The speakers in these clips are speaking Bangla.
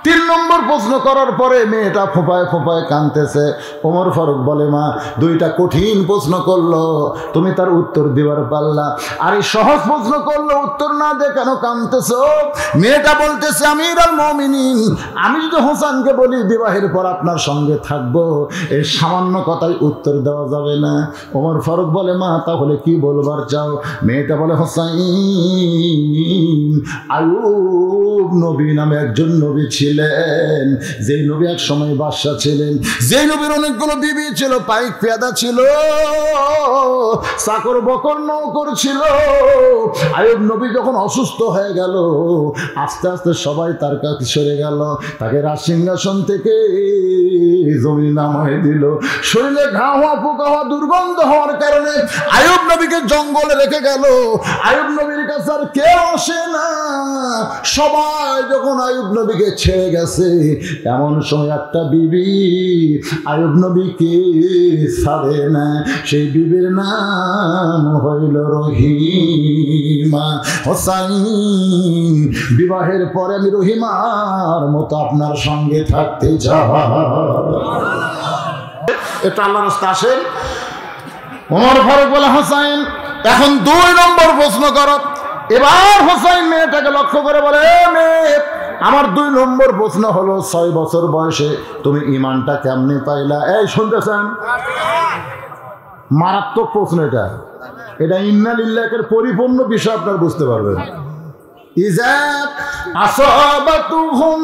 তিন নম্বর প্রশ্ন করার পরে মেয়েটা ফোঁপায় ফোঁপায় কাঁদতেছে। ওমর ফারুক বলে, মা দুইটা কঠিন প্রশ্ন করলো, তুমি তার উত্তর দেওয়ার পারলা, আর এই সহজ প্রশ্ন করলো, উত্তর না দিয়ে কেন কাঁদতেছ? মেয়েটা বলতেছে, আমিরুল মুমিনিন, আমি যদি হোসেনকে বলি বিবাহের পর আপনার সঙ্গে থাকবো, এই সামান্য কথায় উত্তর দেওয়া যাবে না। ওমর ফারুক বলে, মা তাহলে কি বলবার চাও? মেয়েটা বলে, হোসেন, আইয়ুব নবী নামে একজন নবী ছিলেন, যেই নবী এক সময় বাদশা ছিলেন, যেই নবীর অনেকগুলো বিবি ছিল, পাইক পেয়াদা ছিল, চাকর বকর নৌকর ছিল। আইয়ুব নবী যখন অসুস্থ হয়ে গেল, আস্তে আস্তে সবাই তার কাছে সরে গেল, তাকে রাজসিংহাসন থেকে জমিন নামায় দিল। শরীরে ঘা হওয়া, পোকা হওয়া, দুর্গন্ধ হওয়ার কারণে আইয়ুব নবীকে জঙ্গলে রেখে গেল। আইয়ুব নবীর কাছে আর কেউ আসে না। সবাই যখন আইয়ুব নবীকে ছেড়ে গেছে, এমন সময় একটা বিবি আইয়ুব নবীকে ছাড়ে না। সেই বিবির নাম হইল রহিমা। হোসেন, বিবাহের পরে আমি রহিমার মতো আপনার সঙ্গে থাকতে চাই। এটা আল্লাহর রাস্তা। আসেন। ওমর ফারুক বলে, হোসেন এখন 2 নম্বর প্রশ্ন করো। এবার হোসেন মেয়েটাকে লক্ষ্য করে বলে, মেয়ে, আমার 2 নম্বর প্রশ্ন হলো, 6 বছর বয়সে তুমি ঈমানটা কেমনে পাইলা? এই শুনতেছেন? মারাত্মক প্রশ্ন এটা। এটা ইন্না লিল্লাহির পরিপূর্ণ বিষয় আপনারা বুঝতে পারবেন। ইজা আসাবাতুহুম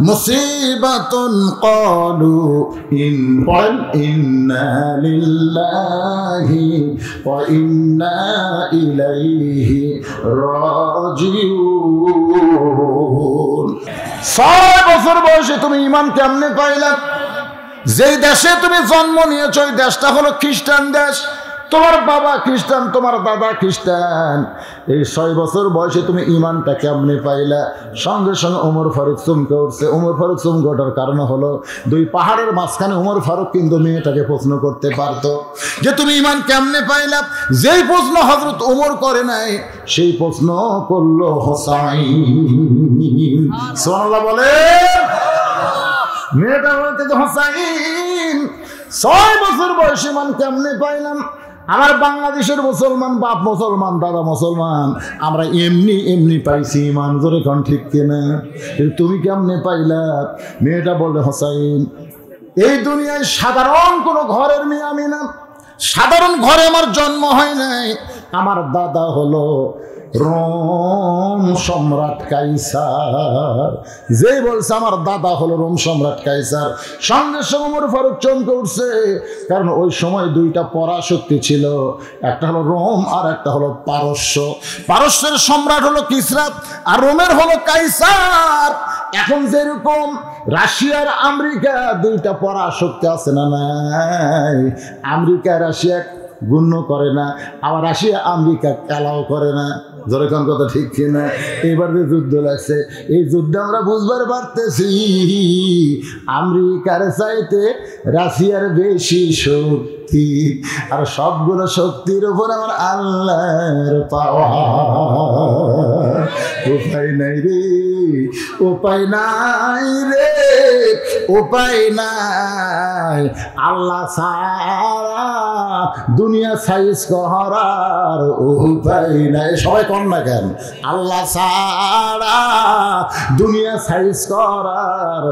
মুসিবাতুন ক্বালু ইন্না লিল্লাহি ওয়া ইন্না ইলাইহি রাজিউন। 6 বছর বয়সে তুমি ঈমান কেমনে পাইলা? যেই দেশে তুমি জন্ম নিয়েছো, ওই দেশটা হলো খ্রিস্টান দেশ। তোমার বাবা খ্রিস্টান, তোমার দাদা খ্রিস্টান। এই 6 বছর বয়সে তুমি ঈমানটা কেমনে পাইলা? সঙ্গে সঙ্গে ওমর ফারুক চমকে উঠছে। ওমর ফারুক চমকে ওঠার কারণ হলো, 2 পাহাড়ের মাঝখানে ওমর ফারুক কিন্তু মেয়েটাকে প্রশ্ন করতে পারতো যে তুমি ঈমান কেমনে পাইলা। যেই প্রশ্ন হযরত ওমর করে নাই, সেই প্রশ্ন করলো হোসাইন। সুবহানাল্লাহ বলে। মেয়েটা বলতে, হোসাইন 6 বছর বয়সে ঈমান কেমনে পাইলাম? আমার বাংলাদেশের মুসলমান, বাপ মুসলমান, দাদা মুসলমান, আমরা এমনি পাইছি ঈমান। জোরে কোন ঠিক কিনা? তুমি কেমনে পাইলা? মেয়েটা বললে, হোসাইন, এই দুনিয়ায় সাধারণ কোনো ঘরের মেয়ে আমি না। সাধারণ ঘরে আমার জন্ম হয় নাই। আমার দাদা হলো রোম সম্রাট কাইসার। যেই বলছে আমার দাদা হলো রোম সম্রাট কাইসার, সঙ্গে সঙ্গে ওমর ফারুক চমকে উঠছে। কারণ ওই সময় 2টা পরাশক্তি ছিল, একটা হলো রোম আর একটা হলো পারস্য। পারস্যের সম্রাট হলো কিসরা আর রোমের হলো কাইসার। এখন যেরকম রাশিয়ার আমেরিকা 2টা পরাশক্তি আছে না নাই? আমেরিকা রাশিয়া গুণ্য করে না, আবার রাশিয়া আমেরিকা খেলাও করে না। যেরকম কথা ঠিক কিনা? এবার যে যুদ্ধ লাগছে, এই যুদ্ধে আমরা বুঝবার পারতেছি আমেরিকার চাইতে রাশিয়ার বেশি শক্তি, আর সবগুলো শক্তির উপর আমার আল্লাহর পাওয়া। উপায় নাই রে, উপায় নাই রে, উপায় নাই। আল্লাহ ছাড়া দুনিয়া সাইজ করার উপায় নাই। সবাই কর না কেন? আল্লাহ ছাড়া দুনিয়া সাইজ করার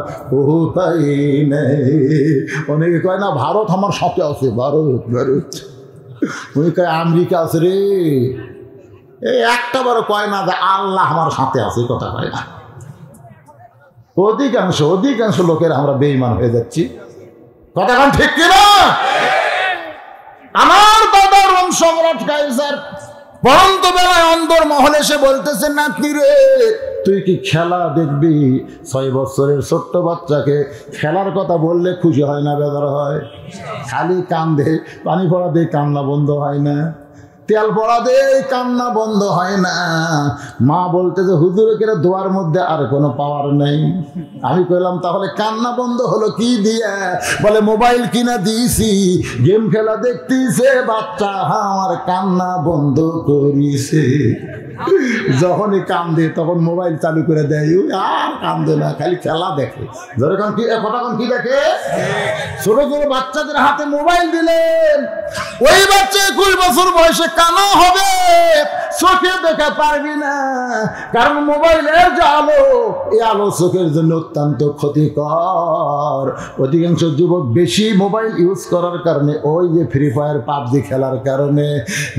উপায় নাই। অনেকে কয় না ভারত আমার সাথে আছে, ভারত ভারত। উনি কয় আমেরিকা আছে রে। এই একটা বারো কয় না যে আল্লাহ আমার সাথে আছে, কথা কয় না। অধিকাংশ লোকের আমরা বেঈমান হয়ে যাচ্ছি। কথা কান ঠিক কিনা? আমার দাদা রোম সম্রাট কাইসার পরন্ত বেলায় অন্দর মহলে এসে বলতেছেন, নাতনি রে তুই কি খেলা দেখবি? 6 বছরের ছোট্ট বাচ্চাকে খেলার কথা বললে খুশি হয় না, বেদর হয়? খালি কান্দে, পানি পড়া দিয়ে কান্না বন্ধ হয় না। তেল পড়া দে কান্না বন্ধ হয় না। মা বলতে যে হুজুরের দোয়ার মধ্যে আর কোনো পাওয়ার নেই। আমি কইলাম তাহলে কান্না বন্ধ হলো কি দিয়ে? বলে মোবাইল কিনা দিয়েছি, গেম খেলা দেখতেছে বাচ্চা, আমার কান্না বন্ধ করিছে। যখনই কান্দে তখন মোবাইল চালু করে দেয়, আর কান্দে না, খালি খেলা দেখে। যখন কি কতক্ষণ কি দেখে? ছোট ছোট বাচ্চাদের হাতে মোবাইল দিলেন, ওই বাচ্চা 21 বছর বয়সে কানা হবে, চোখে দেখা পারবি না, কারণ মোবাইলের যে আলো, এই আলো চোখের জন্য অত্যন্ত ক্ষতিকর। অধিকাংশ যুবক বেশি মোবাইল ইউজ করার কারণে, ওই যে ফ্রি ফায়ার পাবজি খেলার কারণে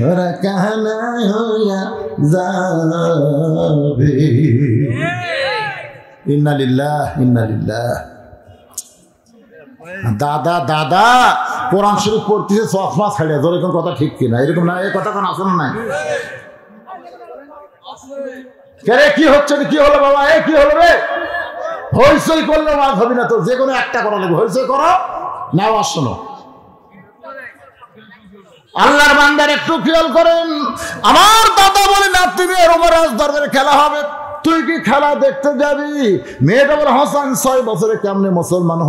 ওরা কানা হইয়া যাবে। ইন্না লিল্লাহ ইন্না লিল্লাহ। দাদা দাদা কোরআন শরীফ পড়তেছে চশমা ছাড়িয়ে, ধর এরকম কথা ঠিক কিনা? এরকম না, এই কথা কোন আসলে নাই। কি হচ্ছে? কি হলো বাবা? এ কি হলো রে? হইচই করলে ওয়াজ হবে না তো, যে কোনো একটা করা লাগবে। হইচই করো না, ওয়াজ শোনো। আল্লাহর বান্দার একটু খেয়াল করেন। আমার দাদা বলে না, তুমি এরকম রাজ দরবারে খেলা হবে, তুই কি খেলা দেখতে যাবি? মেয়েটা বলে হাসান 6 বছরে কেমনে মুসলমান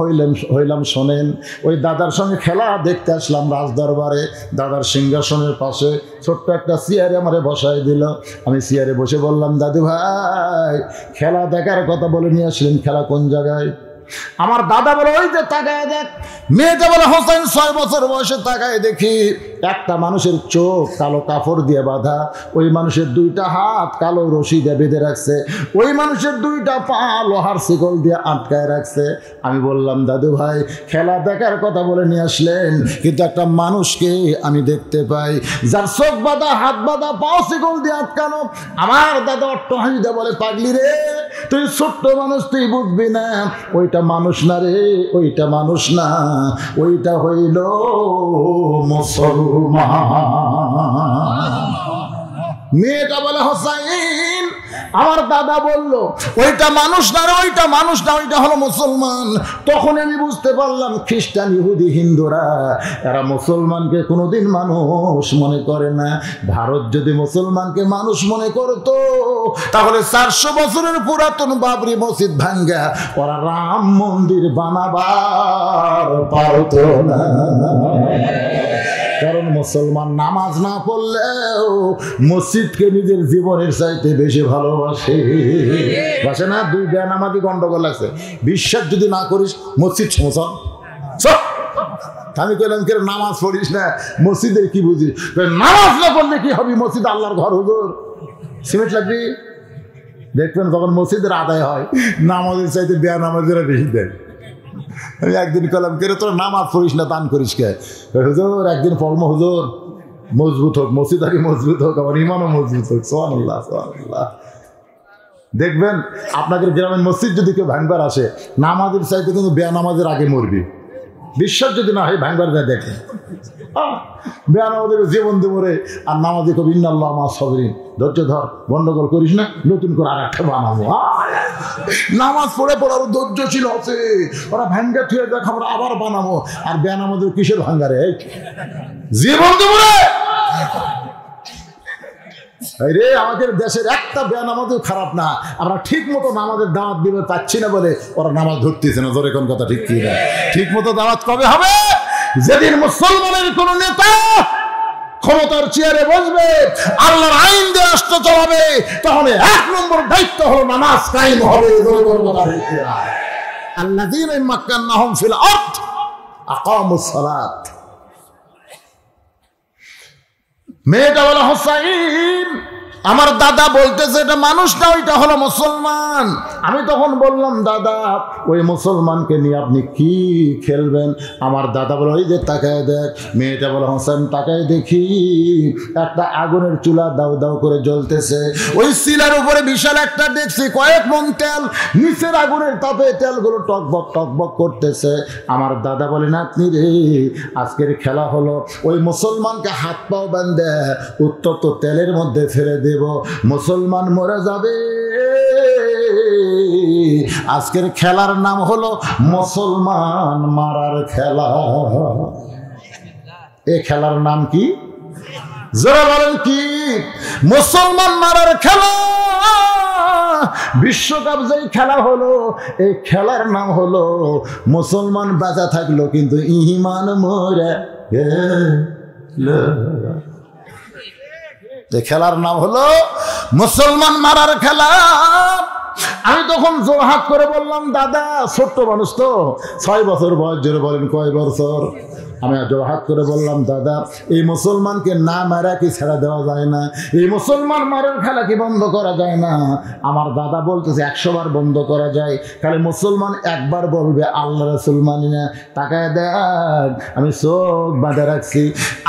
হইলাম শোনেন। ওই দাদার সঙ্গে খেলা দেখতে আসলাম রাজ দরবারে। দাদার সিংহাসনের পাশে ছোট্ট একটা চেয়ারে আমারে বসাই দিল। আমি চেয়ারে বসে বললাম, দাদু ভাই খেলা দেখার কথা বলে নিয়ে আসলেন, খেলা কোন জায়গায়? আমার দাদা বলে, ওই যে তাকায় দেখ। মেয়েটা বলে, হোসেন 6 বছর বয়সে তাকায় দেখি একটা মানুষের চোখ কালো কাপড় দিয়ে বাঁধা, ওই মানুষের 2টা হাত কালো রশি দিয়ে বেঁধে রাখছে, ওই মানুষের 2টা পা লোহার শিকল দিয়ে আটকায় রাখছে। আমি বললাম, দাদু ভাই খেলা দেখার কথা বলে নিয়ে আসলেন, কিন্তু একটা মানুষকে আমি দেখতে পাই যার চোখ বাঁধা, হাত বাঁধা, পাও শিকল দিয়ে আটকানো। আমার দাদা অট্টহাসিতে বলে, পাগলি রে, তুই ছোট্ট মানুষ, তুই বুঝবি না। ওইটা মানুষ না রে, ওইটা মানুষ না, ওইটা হইল মুসলমান। মেয়েটা বলে, হোসাইন আমার দাদা বলল ওইটা মানুষ না রে, ওইটা মানুষ না, ওইটা হলো মুসলমান। তখন আমি বুঝতে পারলাম খ্রিস্টান, ইহুদি, হিন্দুরা এরা মুসলমানকে কোনোদিন মানুষ মনে করে না। ভারত যদি মুসলমানকে মানুষ মনে করতো তাহলে 400 বছরের পুরাতন বাবরি মসজিদ ভাঙ্গা ওরা রাম মন্দির বানাবার পারতো না। কারণ মুসলমান নামাজ না পড়লেও মসজিদকে নিজের জীবনের চাইতে বেশি ভালোবাসে। বাসে না? 2 বেনামাজি গন্ডগোল আছে, বিশ্বাস যদি না করিস মসজিদ সমস্যা। আমি কইলাম, কে নামাজ পড়িস না, মসজিদের কি বুঝিস? নামাজ না পড়লে কি হবে? মসজিদ আল্লাহর ঘর, হুজুর সিমেন্ট লাগবি। দেখবেন যখন মসজিদের আদায় হয় নামাজের চাইতে বেনামাজিরা বেশি দেয়। আমি একদিন কলাম, কে তোর নামাজ পড়িস না, দান করিস কে? হুজুর একদিন পড়বো, হুজুর মজবুত হোক, মসজিদ আগে মজবুত হোক, আমার ইমানও মজবুত হোক। সুবহানাল্লাহ সুবহানাল্লাহ। দেখবেন আপনাদের গ্রামের মসজিদ যদি কেউ ভাঙবার আসে, নামাজের চাইতে কিন্তু বেনামাজের আগে মরবি। বিশ্বাস যদি না হয় ভাঙবার যায় দেখেন। বেনামাজের জীবন দেবরে আর নামাজে কবি ইন্নাল্লাহ মা সাবিরিন, ধৈর্য ধর, গন্ডগোল করিস না, নতুন করে আর একটা বানাবো। নামাজ পড়ে পড়ার ধৈর্য ছিল আছে, ওরা ভাঙ্গা থুয়ে দেখ আমরা আবার বানাবো। আর বেনামাজের কিসের ভাঙ্গারে জীবন দেবরে? রে আমাদের দেশের একটা বেনামাজও খারাপ না, আমরা ঠিক মতো নামাজের দাওয়াত দিতে পাচ্ছি না বলে ওরা নামাজ ধরতেছে না। জোরে কোন কথা ঠিক কি না? ঠিক মতো দাওয়াত কবে হবে? যেদিন মুসলমানের কোন নেতা ক্ষমতার চেয়ারে বসবে, আল্লাহর আইন দিয়ে রাষ্ট্র চালাবে, তাহলে 1 নম্বর দায়িত্ব হলো নামাজ কায়েম হবে। আল্লাযীনা মাক্কান্নাহুম ফিল আরদ আকামুস সালাত। মেয়েটা বলে, হোসাইন আমার দাদা বলতেছে এটা মানুষ না, ওইটা হলো মুসলমান। আমি তখন বললাম, দাদা ওই মুসলমানকে নিয়ে আপনি কি খেলবেন? আমার দাদা বলে, ওই যে তাকায় দেখ। মেয়েটা বলে, হোসেন তাকায় দেখি একটা আগুনের চুলা দাউ দাউ করে জ্বলতেছে, ওই শিলার উপরে বিশাল একটা দেখছি কয়েক মণ তেল, নিচের আগুনের তাপে তেলগুলো টকবক টকবক করতেছে। আমার দাদা বলে, নাতনি রে আজকের খেলা হলো ওই মুসলমানকে হাত পাও বাঁধে উত্তপ্ত তেলের মধ্যে ফেলে দেব, মুসলমান মরে যাবে। আজকের খেলার নাম হলো মুসলমান মারার খেলা। এই খেলার নাম কি? যারা বলেন কি মুসলমান মারার খেলা, বিশ্বকাপ যেই খেলা হলো, এই খেলার নাম হলো মুসলমান বাঁচা থাকলো কিন্তু ঈমান মরে গেল। এই খেলার নাম হলো মুসলমান মারার খেলা। আমি তখন জোরহাত করে বললাম, দাদা ছোট্ট মানুষ তো, 6 বছর বয়স, জোরে বলেন কয় বছর? আমি জোরহাত করে বললাম, দাদা এই মুসলমানকে না মারা কি ছেড়ে দেওয়া যায় না? এই মুসলমান মারার খেলা কি বন্ধ করা যায় না? আমার দাদা বলতেছে 100 বার বন্ধ করা যায়, খালি মুসলমান একবার বলবে আল্লাহ রাসূল মানি না। তাকায় দেখ, আমি চোখ বাঁধা রাখছি,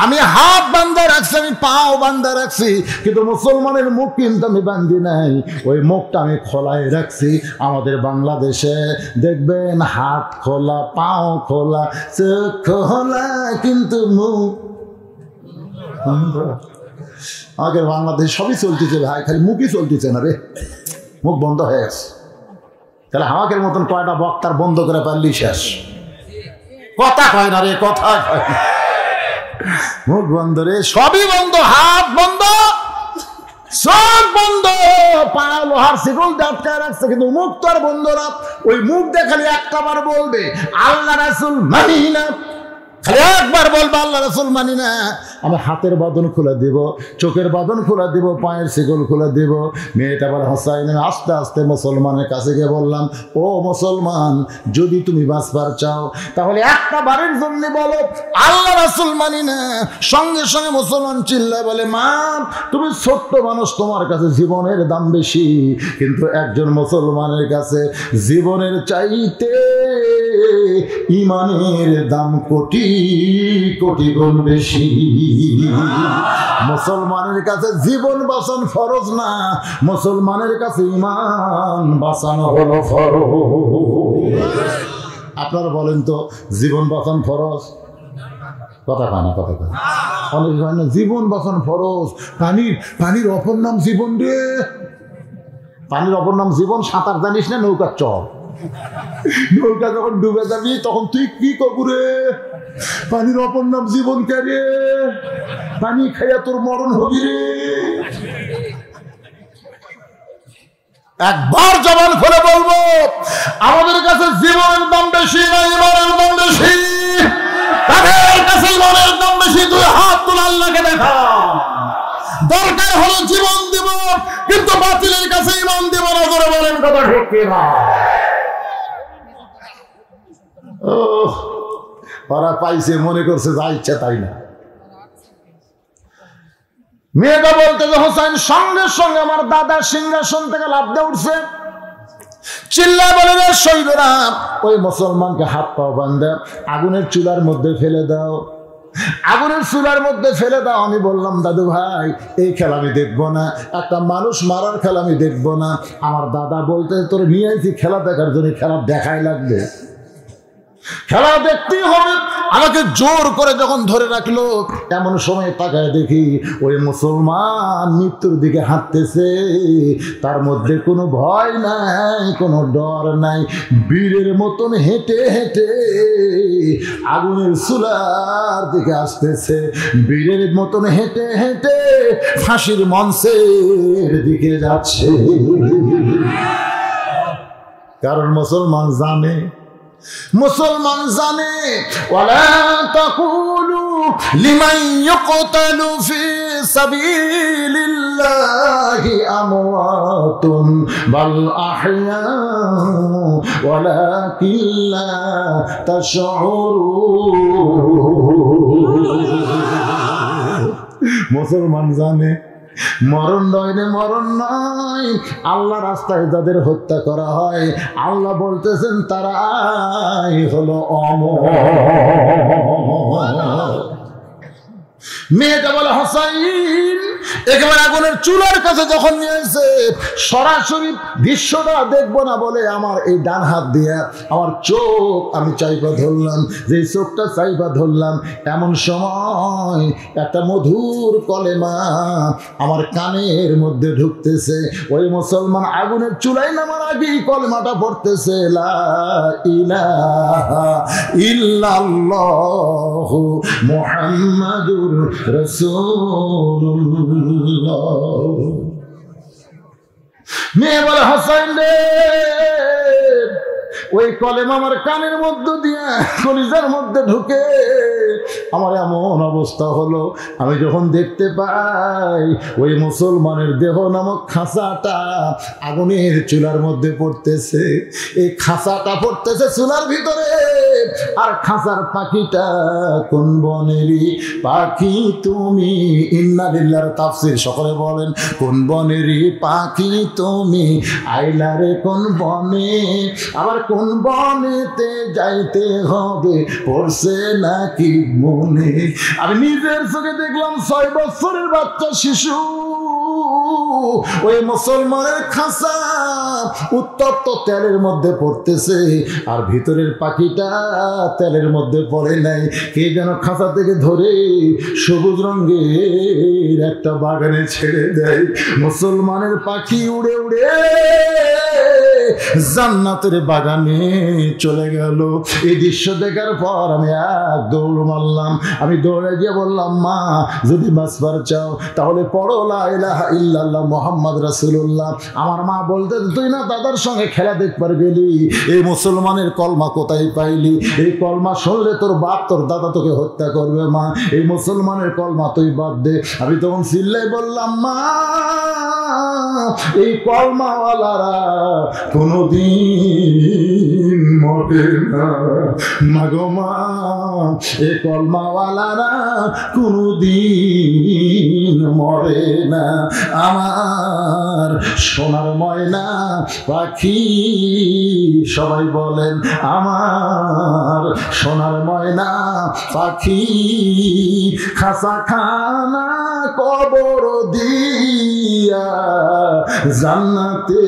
আমি হাত বাঁধা রাখছি, আমি পাও বাঁধা রাখছি, কিন্তু মুসলমানের মুখ কিন্তু আমি বাঁধি নাই, ওই মুখটা আমি খোলাই রাখছি। আমাদের বাংলাদেশে দেখবেন হাত খোলা, পাও খোলা, চোখ খোলা, কিন্তু মুখ আমাদের বাংলাদেশ সবই চলতেছে ভাই, খালি মুখই চলতেছে না রে, মুখ বন্ধ হয়ে গেছে। তাহলে আমাদের মতন কয়টা বক্তার বন্ধ করে পারলি শেষ, কথা কয় না রে, কথা কয় না, মুখ বন্ধ রে, সবই বন্ধ, হাত বন্ধ, সব বন্ধ, পা লোহার শিকল আটকায় রাখছে, কিন্তু মুখ তো আর বন্ধ না। ওই মুখ দিয়ে খালি একটা বার বলবে আল্লাহ রাসূল মানি না, খালি একবার বলবে আল্লাহ রাসূল মানি না। আমি হাতের বাঁধন খুলে দিব, চোখের বাঁধন খুলে দিব, পায়ের শিকল খুলে দিব। মেয়েটা বলে হোসাইন, আস্তে আস্তে মুসলমানের কাছে গিয়ে বললাম, ও মুসলমান, যদি তুমি বাঁচবার চাও তাহলে একটা বারের জন্য বলো আল্লাহ রাসূল মানি না। সঙ্গে সঙ্গে মুসলমান চিল্লায় বলে, মা তুমি ছোট্ট মানুষ, তোমার কাছে জীবনের দাম বেশি, কিন্তু একজন মুসলমানের কাছে জীবনের চাইতে ঈমানের দাম কোটি কোটি গুণ বেশি। মুসলমানের কাছে জীবন বাঁচানো ফরজ না, মুসলমানের কাছে ঈমান বাঁচানো হলো ফরজ। আপনারা বলেন তো, জীবন বাঁচানো ফরজ? কথা কয় না, কথা কয় অনেক হয় না, জীবন বাঁচানো ফরজ। পানির অপর নাম জীবন রে, পানির অপর নাম জীবন। সাঁতার জানিস না? নৌকার চল, নৌকা যখন ডুবে যাবি তখন তুই কি করবি রে? পানির অপর নাম জীবন কে রে? পানি খাইয়া তোর মরণ হবি রে। একবার জবান খুলে বলবো, আমাদের কাছে জীবনের দাম বেশি না ঈমানের দাম বেশি? তাদের কাছে ঈমানের দাম বেশি। তুই হাত তুলে আল্লাহকে দেখা, দরকার হলো জীবন দিব, কিন্তু বাতিলের কাছে ঈমান দিব না। ধরে বলেন কথা ঠিক কিনা? ওরা পাইছে, মনে করছে যা ইচ্ছা তাই না। মেয়েটা বলতে যে হোসেন, সঙ্গে সঙ্গে আমার দাদা সিংহাসন থেকে লাফ দিয়ে উঠছে, চিল্লা বলে, রে শহীদরা, ওই মুসলমানকে হাত পাও বাঁধে আগুনের চুলার মধ্যে ফেলে দাও, আগুনের চুলার মধ্যে ফেলে দাও। আমি বললাম, দাদু ভাই এই খেলা আমি দেখবো না, একটা মানুষ মারার খেলা আমি দেখবো না। আমার দাদা বলতে, তোর নিয়ে আইছি খেলা দেখার জন্য, খেলা দেখাই লাগবে, খেলা দেখতেই হবে। আমাকে জোর করে যখন ধরে রাখলো, এমন সময় তাকায় দেখি ওই মুসলমান মৃত্যুর দিকে হাঁটতেছে, তার মধ্যে কোনো ভয় নাই, কোনো ডর নাই, বীরের মতন হেঁটে হেঁটে আগুনের চুলার দিকে আসতেছে, বীরের মতন হেঁটে হেঁটে ফাঁসির মঞ্চের দিকে যাচ্ছে। কারণ মুসলমান জানে, মুসলমান জানে, ওয়ালা তাকুলু লিমান ইউকতালু ফি সাবিলিল্লাহি আমওয়াতুন বাল আহইয়া ওয়ালাকিন লা তাশউরুন। মুসলমান জানে মরণ নয় রে, মরণ নয়। আল্লাহ রাস্তায় যাদের হত্যা করা হয়, আল্লাহ বলতেছেন তারাই হলো অমর। মেয়েটা বলে, হোসাইন একেবারে আগুনের চুলার কাছে যখন নিয়ে এসে সরাসরি দৃশ্যটা দেখবো না বলে আমার এই ডান হাত দিয়ে আমার চোখ আমি চাইবা ধরলাম, যে চোখটা চাইবা ধরলাম এমন সময় একটা মধুর কলেমা আমার কানের মধ্যে ঢুকতেছে। ওই মুসলমান আগুনের চুলায় নামার আগেই কলেমাটা পড়তেছে, লা ইলাহা ইল্লাল্লাহু মুহাম্মাদুর রাসূলুল্লাহ। মেয়ে বলে, হোসেন রে, ওই কলেমা আমার কানের মধ্যে দিয়ে কলিজার মধ্যে ঢুকে আমার এমন অবস্থা হলো, আমি যখন দেখতে পাই ওই মুসলমানের দেহ নামক খাঁচাটা আগুনের চুলার মধ্যে পড়তেছে, এই খাঁচাটা পড়তেছে চুলার ভিতরে, আর খাঁচার পাখিটা কোন বনেরই পাখি তুমি, ইন্না লিল্লাহির তাফসীর সকলে বলেন, কোন বনেরই পাখি তুমি, আইলারে কোন বনে, আবার কোন বনেতে যাইতে হবে পড়ছে নাকি মনে। আমি নিজের চোখে দেখলাম 6 বছরের বাচ্চা শিশু ওই মুসলমানের খাঁচা উত্তপ্ত তেলের মধ্যে পড়তেছে, আর ভিতরের পাখিটা তেলের মধ্যে পড়ে নাই। কে যেন খাঁচা থেকে ধরে সবুজ রঙের একটা বাগানে ছেড়ে দেয়। মুসলমানের পাখি উড়ে উড়ে জান্নাতের বাগানে চলে গেল। এই দৃশ্য দেখার পর আমি এক দৌড় মারলাম। আমি দৌড়ে গিয়ে বললাম, মা যদি বাঁচবার চাও তাহলে পড়ো লা ইলাহা ইল্লাল্লাহ মুহাম্মদ রাসূলুল্লাহ। আমার মা বলতে, তুই না দাদার সঙ্গে খেলা দেখবার গেলি, এই মুসলমানের কলমা কোথায় পাইলি? এই কলমা শুনলে তোর বাপ তোর দাদা তোকে হত্যা করবে মা, এই মুসলমানের কলমা তুই বাদ দে। আমি তখন চিল্লাই বললাম, মা এই কলমাওয়ালারা কোনদিন মরে না, মাগো মা এই কলমাওয়ালারা কোনদিন মরে না। আমার সোনার ময়না পাখি, সবাই বলেন আমার সোনার ময়না পাখি, খাসা খানা কবর দিয়া জান্নাতে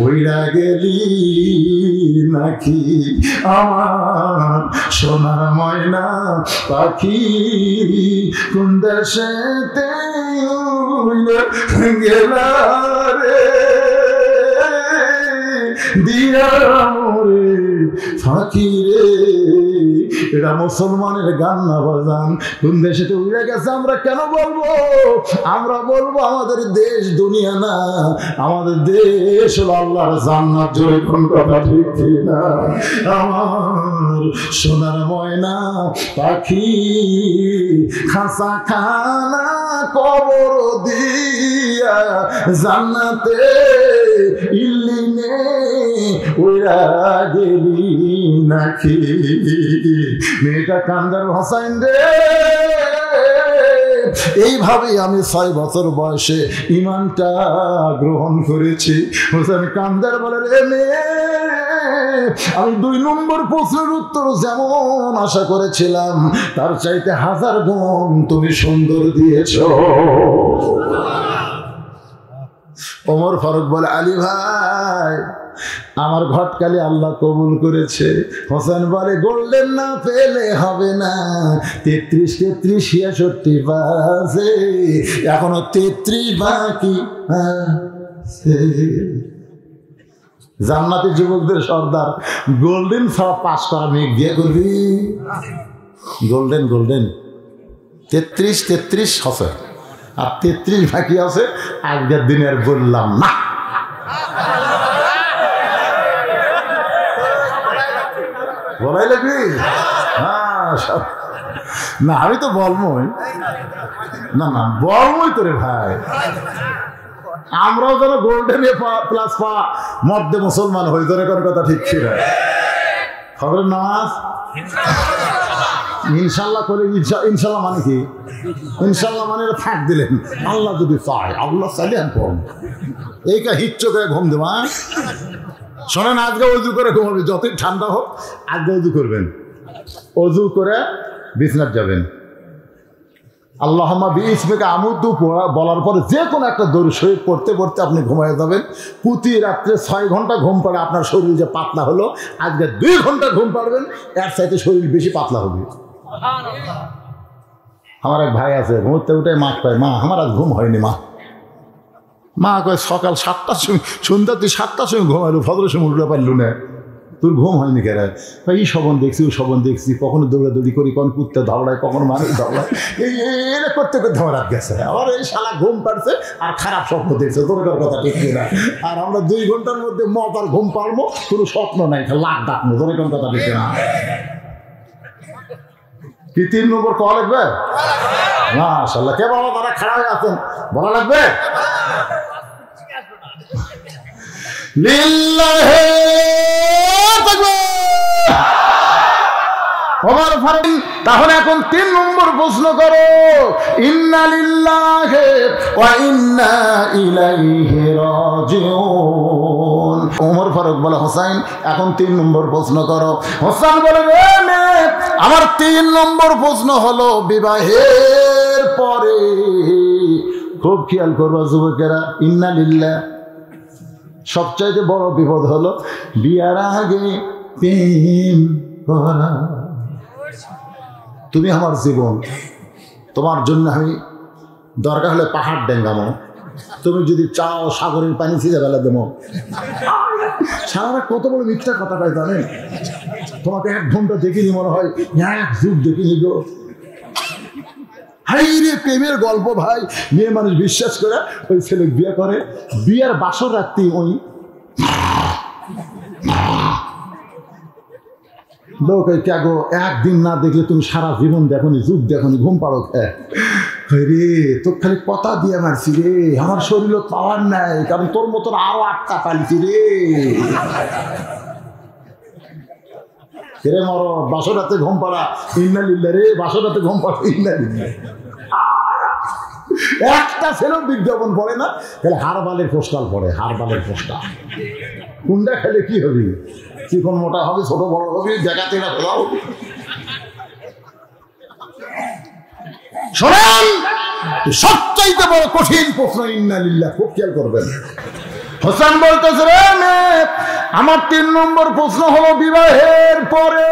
ওইরা গেলি নাকি? আমার সোনার ময়না পাখি কোন দেশেতে গেলা রে দিয়া রে ফাঁকি রে। এটা মুসলমানের গান না বাজান, কোন দেশে তো উড়ে গেছে আমরা কেন বলবো? আমরা বলবো আমাদের দেশ দুনিয়া না, আমাদের দেশ হলো আল্লাহর জান্নাত। জোরে কোন কথা ঠিক না? আমার সোনার ময়না পাখি খাসা খানা কবর দিয়া জান্নাতে ইল্লিনে ওরা গেলি নাকি? মেয়েটা কান্দার হোসেন রে। এইভাবেই আমি 6 বছর বয়সে ইমানটা গ্রহণ করেছি। হোসেন কান্দার বলে, রে মেয়ে, আমি 2 নম্বর প্রশ্নের উত্তর যেমন আশা করেছিলাম তার চাইতে 1000 গুণ তুমি সুন্দর দিয়েছ। ওমর ফারুক বলে, আলী ভাই আমার ঘটকালি আল্লাহ কবুল করেছে। হোসেন বলে, গোল্ডেন না পেলে হবে না, 33 66 পাশে এখনো 33 বাকি আছে। জান্নাতি যুবকদের সর্দার গোল্ডেন সব 5 করা মেয়ে বিয়ে করবি? গোল্ডেন গোল্ডেন 33 হবে, আর 33 বাকি আছে। আগের দিনে আর বললাম না, বলাই লাগবি না, আমি তো বলবই না, না বলবই তো রে ভাই। আমরাও যেন গোল্ডেন প্লাস মধ্যে মুসলমান হই, ধরে কোনো কথা ঠিক ছিল। খবরের নামাজ ইনশাল্লাহ করে, ইনশাল্লাহ মানে কি? ইনশাল্লাহ মানে ফাঁক দিলেন, আল্লাহ যদি চায়, আল্লাহ চাইলে আমি পড়ব। এইটা হিচ্ছ করে ঘুম দেবা। শোনেন, আজকে অজু করে ঘুমাবে, যতই ঠান্ডা হোক আজকে অজু করবেন, অজু করে বিছনাত যাবেন। আল্লাহুম্মা বিইসমিকা আমুতু বলার পরে যে কোনো একটা দরুদ শরীফ পড়তে পড়তে আপনি ঘুমিয়ে যাবেন। প্রতি রাত্রে 6 ঘন্টা ঘুম পড়ে আপনার শরীর যে পাতলা হলো, আজকে 2 ঘন্টা ঘুম পাড়বেন, এর চাইতে শরীর বেশি পাতলা হবে। আমার এক ভাই আছে, ঘুমতে উঠে মা কয়, মা আমার আজ ঘুম হয়নি। মা কয় সকাল 7টার সময়, সন্ধ্যা তুই 7টার সময় ঘুমাইলো, ফজরের সময় উঠতে পারলু না, তোর ঘুম হয়নি কেন? এই সবন দেখছি, ও সবন দেখছি, কখনো দৌড়াদৌড়ি করি, কখন কুত্তে ধাওড়ায়, কখনো মানুষ ধাওড়ায়, এটা করতে করতে আমার রাত গেছে। আমার এই শালা ঘুম পাড়ছে আর খারাপ স্বপ্ন দেখছে, তোর কথা ঠিক না। আর আমরা 2 ঘন্টার মধ্যে মত আর ঘুম পারবো, কোনো স্বপ্ন নাই, লাখ ডাকবো, তোর কোন কথা ঠিক না। কি 3 নম্বর কল লাগবে? মাশাআল্লাহ, কে বাবা তারা খাড়া হয়ে আছেন, বলা লাগবে? লিল্লাহি ওমর ফারুক, তাহলে এখন 3 নম্বর প্রশ্ন করো, ইন্না লিল্লাহি ওয়া ইন্না ইলাইহি রাজিউন। ওমর ফারুক বলে, হোসাইন এখন 3 নম্বর প্রশ্ন করো। হোসেন বলে, আমার 3 নম্বর প্রশ্ন হলো বিবাহের পরে, খুব খেয়াল করবো যুবকেরা, ইন্না লিল্লাহ, সবচাইতে বড় বিপদ হলো বিয়ার আগে প্রেম করা। তুমি আমার জীবন, তোমার জন্য আমি দরকার হলে পাহাড় ডেঙ্গামো, তুমি যদি চাও সাগরের পানি ছিঁড়ে ফেলে দেবো। সারা কত বড় মিথ্যা কথা কয় জানেন? তোমাকে 1 ঘন্টা দেখিনি, মনে হয় 1 যুগ দেখিনি গো। হাই রে প্রেমের গল্প ভাই, মেয়ে মানুষ বিশ্বাস করে ওই ছেলে বিয়ে করে, বিয়ের বাসর রাত্রি ওই লোক গো, একদিন না দেখলে তুমি সারা জীবন দেখনি, যুগ দেখনি, ঘুম পাড়ো রে, তোর খালি কথা দিয়ে মারছি রে, আমার শরীরও পাওয়ার নাই, কারণ তোর মতন আরো 8টা পালিছি রে। রে মর বাসরাতে ঘুম পাড়া, ইন্না লিল্লাহ রে, বাসরাতে ঘুম পাড়া, ইন্না লিল্লাহ। একটা ছেলেও বিজ্ঞাপন পড়ে না, তাহলে হারবালের পোস্টাল পড়ে, হারবালের পোস্টাল। কোনটা খেলে কি হবে? চিকন মোটা হবে, ছোট বড় হবে, দেখাতে না ফেলা হবে। শোনেন, সবচাইতে বড় কঠিন প্রশ্ন ইন্না লিল্লাহ, খুব খেয়াল করবেন। হোসেন বলতেছে, আমার 3 নম্বর প্রশ্ন হলো বিবাহের পরে।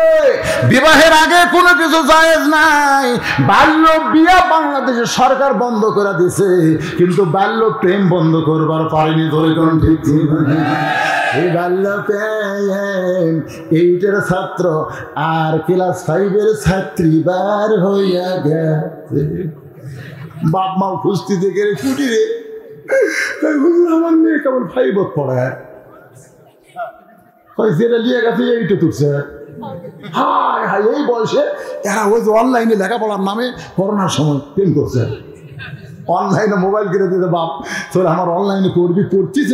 বিবাহের আগে কোনো কিছু জায়েজ নাই। বাল্য বিয়া বাংলাদেশের সরকার বন্ধ করে দিছে, কিন্তু বাল্য প্রেম বন্ধ করবার পারেনি। ধরে কোন ঠিক এই বাল্য প্রেম, 8-এর ছাত্র আর ক্লাস 5-এর ছাত্রী বার হইয়া গেছে। বাপ মাও খুঁজতে দেখে ছুটি রে, আমার মেয়ে কেমন 5 পড়ায়, যেটা নিয়ে গেছে এইটা তুলছে। হায় হায়, এই বয়সে এরা ওই যে অনলাইনে লেখাপড়ার নামে করোনার সময় প্রেম করছে। অনলাইনে মোবাইল কিনে দিতে, বাপ তোর আমার অনলাইনে করবি, পড়ছিস,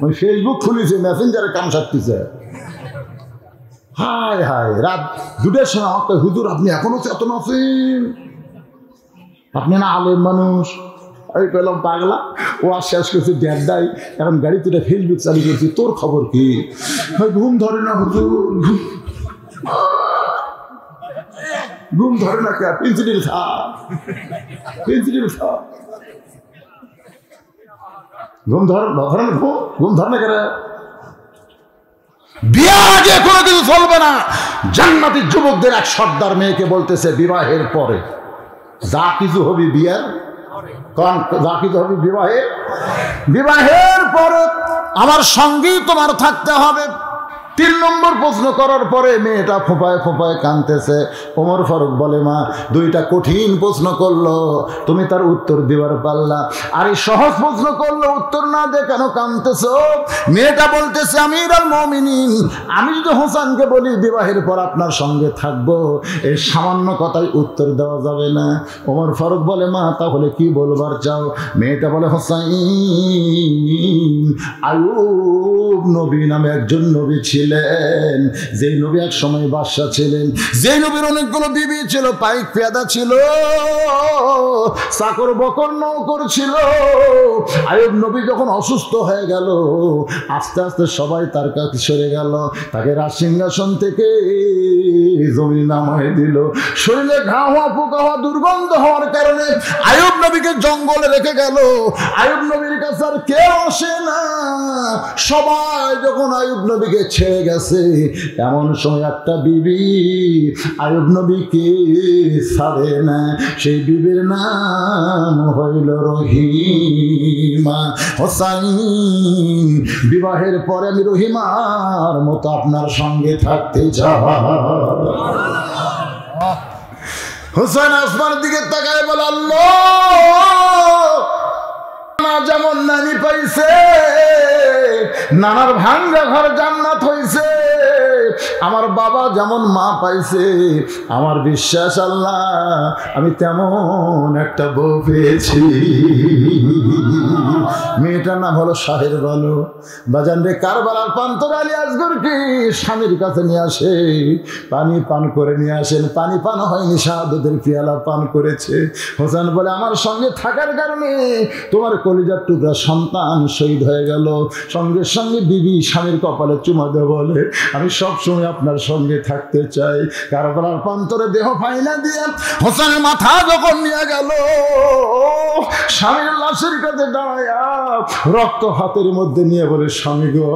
ওই ফেসবুক খুলেছে, মেসেঞ্জারে কাম সারতেছে। হায় হায়, রাত 2টার সময় আমাকে, হুজুর আপনি এখনো চেতন আছেন, আপনি না আলেম মানুষ। আমি পেলাম পাগলা, ও আর শেষ করছে 1:30টায়, এখন গাড়ি তুলে ফেসবুক চালু করছি, তোর খবর কি? ঘুম ধরে না হুজুর, ঘুম ধরে না কে? পেন্সিল খা, পেন্সিল খা, ঘুম ধরে না, ঘুম ধরে না কেন? বিয়ে আগে কোনো কিছু চলবে না। জান্নাতি যুবকদের এক সর্দার মেয়েকে বলতেছে, বিবাহের পরে যা কিছু হবে বিয়ের, যা কিছু হবে বিবাহের পরে আমার সঙ্গেই তোমার থাকতে হবে। 3 নম্বর প্রশ্ন করার পরে মেয়েটা ফোঁপায় ফোঁপায় কাঁদতেছে। ওমর ফারুক বলে, মা 2টা কঠিন প্রশ্ন করলো, তুমি তার উত্তর দেওয়ার পারলা, আর এই সহজ প্রশ্ন করলো, উত্তর না দিয়ে কেন কাঁদতেছো? মেয়েটা বলতেছে, আমিরুল মুমিনিন, আমি যদি হোসেনকে বলি বিবাহের পর আপনার সঙ্গে থাকবো, এই সামান্য কথাই উত্তর দেওয়া যাবে না। ওমর ফারুক বলে, মা তাহলে কি বলবার চাও? মেয়েটা বলে, হোসেন, আইয়ুব নবী নামে একজন নবী ছিল, ছিলেন, যেই নবী এক সময় বাদশা ছিলেন, যেই নবীর অনেকগুলো বিবি ছিল, পাইক পেয়াদা ছিল, চাকর বকর নৌকর ছিল। আইয়ুব নবী যখন অসুস্থ হয়ে গেল, আস্তে আস্তে সবাই তার কাছে সরে গেল, তাকে রাজসিংহাসন থেকে জমি নামায় দিল। শরীরে ঘা হওয়া, পোকা হওয়া, দুর্গন্ধ হওয়ার কারণে আইয়ুব নবীকে জঙ্গলে রেখে গেল। আইয়ুব নবীর কাছে আর কেউ আসে না। সবাই যখন আইয়ুব নবীকে ছেড়ে গেছে, এমন সময় একটা বিবি আইয়ুব নবীকে ছাড়ে না। সেই বিবির নাম হইল রহিমা। হোসাইন, বিবাহের পরে আমি রহিমার মতো আপনার সঙ্গে থাকতে চাই। হোসেন আসমানের দিকে তাকায় বলে, আল্লাহ, যেমন নানি পাইছে, নানার ভাঙ্গা ঘর জান্নাত হইছে, আমার বাবা যেমন মা পাইছে, আমার বিশ্বাস আল্লাহ আমি তেমন একটা বউ পেয়েছি। মেয়েটার নাম হলো শাহের বানু। বাজান রে, কারবালার প্রান্তর আলী আসগরকে স্বামীর কাছে নিয়ে আসে, পানি পান করে নিয়ে আসেন। পানি পান হয়নি, শাহাদাতের পিয়ালা পান করেছে। হোসেন বলে, আমার সঙ্গে থাকার কারণে তোমার কলিজার টুকরা সন্তান শহীদ হয়ে গেল। সঙ্গে সঙ্গে বিবি স্বামীর কপালে চুমা দিয়ে বলে, আমি সবসময় আপনার সঙ্গে থাকতে চাই। কারবালার প্রান্তরে দেহ ফাইনা দিয়ে হোসেনের মাথা যখন নিয়ে গেল, স্বামীর লাশের কাছে দাঁড়ায়া রক্ত হাতের মধ্যে নিয়ে বলে, স্বামী গো,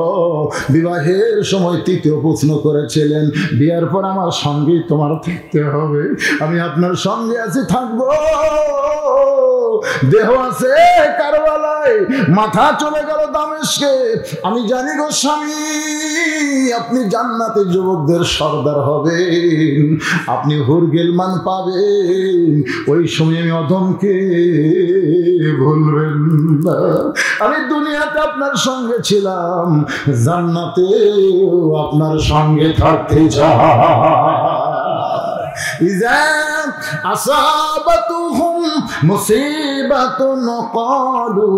বিবাহের সময় তৃতীয় প্রশ্ন করেছিলেন, বিয়ার পর আমার সঙ্গেই তোমার থাকতে হবে। আমি আপনার সঙ্গে আছি, থাকবো। দেহ আছে কারবালায়, মাথা চলে গেল দামেস্কে। আমি জানি গো স্বামী, আপনি জান্নাতের যুবকদের সর্দার হবেন, আপনি হুর গিলমান পাবেন। ওই সময় আমি অধমকে ভুলবেন না। আমি দুনিয়াতে আপনার সঙ্গে ছিলাম, জান্নাতেও আপনার সঙ্গে থাকতে চাই। ইযা আসাবাতুহুম মুসিবাতুন ক্বালু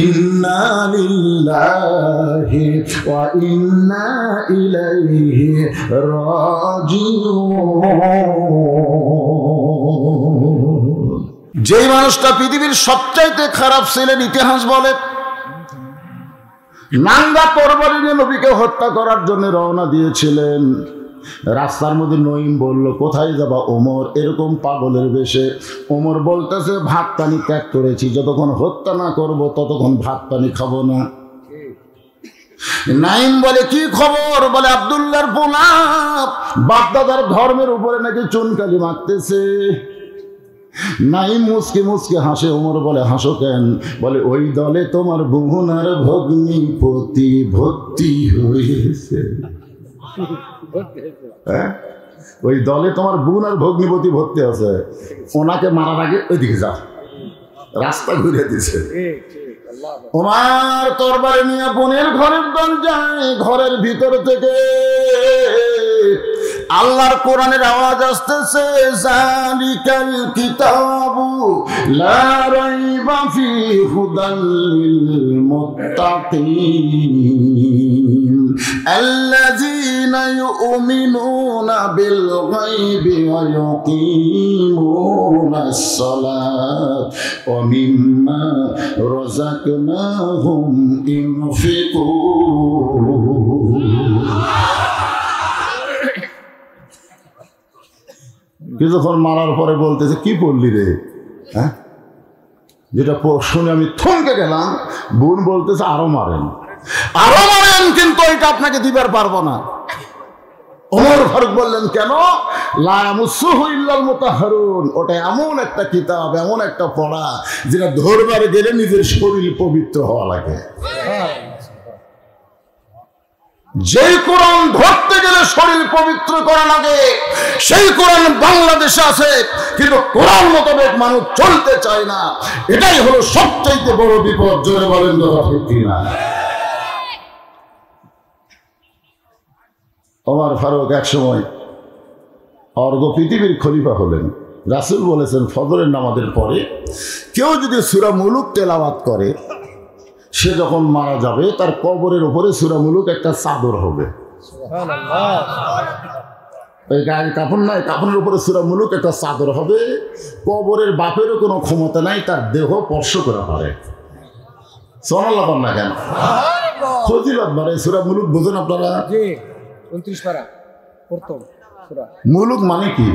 ইন্না লিল্লাহি ওয়া ইন্না ইলাইহি রাজিউন। যেই মানুষটা পৃথিবীর সবচাইতে খারাপ ছিলেন, ইতিহাস বলে, নাঙ্গা তরবারি নিয়ে নবীকে হত্যা করার জন্য রওনা দিয়েছিলেন। রাস্তার মধ্যে নঈম বলল, কোথায় যাবা ওমর? এরকম পাগলের বেশে। ওমর বলতেছে, ভাত পানি ত্যাগ করেছি, যতক্ষণ হত্যা না করব ততক্ষণ ভাত পানি খাবো না। নাঈম বলে, কি খবর? বলে, আব্দুল্লাহর পোলা বাপদাদার ধর্মের উপরে নাকি চুনকালি মারতেছে। নাঈম মুসকে মুসকে হাসে। ওমর বলে, হাসো কেন? বলে, ওই দলে তোমার বোনার ভগ্নিপতি ভর্তি হয়েছে। ওই দলে তোমার বোন আর ভগ্নিপতি ভর্তি আছে। ওনাকে মারার আগে ওইদিকে যাও, রাস্তা ঘুরে দিছে। ওমার তরবারি নিয়ে বোনের ঘরের দরজায়, ঘরের ভিতর থেকে আল্লাহর কোরআনের আওয়াজ আসতেছে, যালিকাল কিতাবু লা রাইবা ফি হুদাল লিল মুত্তাকিন আল্লাযীনা ইউমিনুনা বিল গায়বি ওয়া ইউকিমুনাস সালাত ওয়া মিম্মা রাযাকনাহুম ইউনফিকুন। কিছুক্ষণ মারার পরে বলতেছে, কি পড়লি রে? হ্যাঁ, যেটা শুনে আমি থমকে গেলাম। বোন বলতেছে, আরো মারেন, আরো মারেন, কিন্তু ওইটা আপনাকে দিবার পারবো না। ওমর ফারুক বললেন, কেন? লা ইয়ামুসুহু ইল্লাল মুতাহহারুন। ওটা এমন একটা কিতাব, এমন একটা পড়া, যেটা ধরবার গেলে নিজের শরীর পবিত্র হওয়া লাগে। যেই কোরআন ধরতে গেলে শরীর পবিত্র করা লাগে, সেই কোরআন বাংলাদেশে আছে, কিন্তু কোরআন মোতাবেক মানুষ চলতে চায় না। এটাই হলো সবচাইতে বড় বিপদ। জোরে বলেন তো ঠিক না? ওমর ফারুক এক সময় অর্ধ পৃথিবীর খলিফা হলেন। রাসূল বলেছেন, ফজরের নামাজের পরে কেউ যদি সূরা মুলুক তেলাওয়াত করে, সে যখন মারা যাবে তার কবরের উপরে সূরা মুলুক একটা চাদর হবে। ওই গায়ে কাপড় নাই, কাপড়ের উপরে সূরা মুলুক একটা চাদর হবে, কবরের বাপেরও কোনো ক্ষমতা নাই তার দেহ স্পর্শ করা পারে। সুবহানাল্লাহ বলেন না কেন? ফজিলত বাড়ে। সূরা মুলুক বুঝেন আপনারা? জি, 29 পারা প্রথম সূরা। মুলুক মানে কি?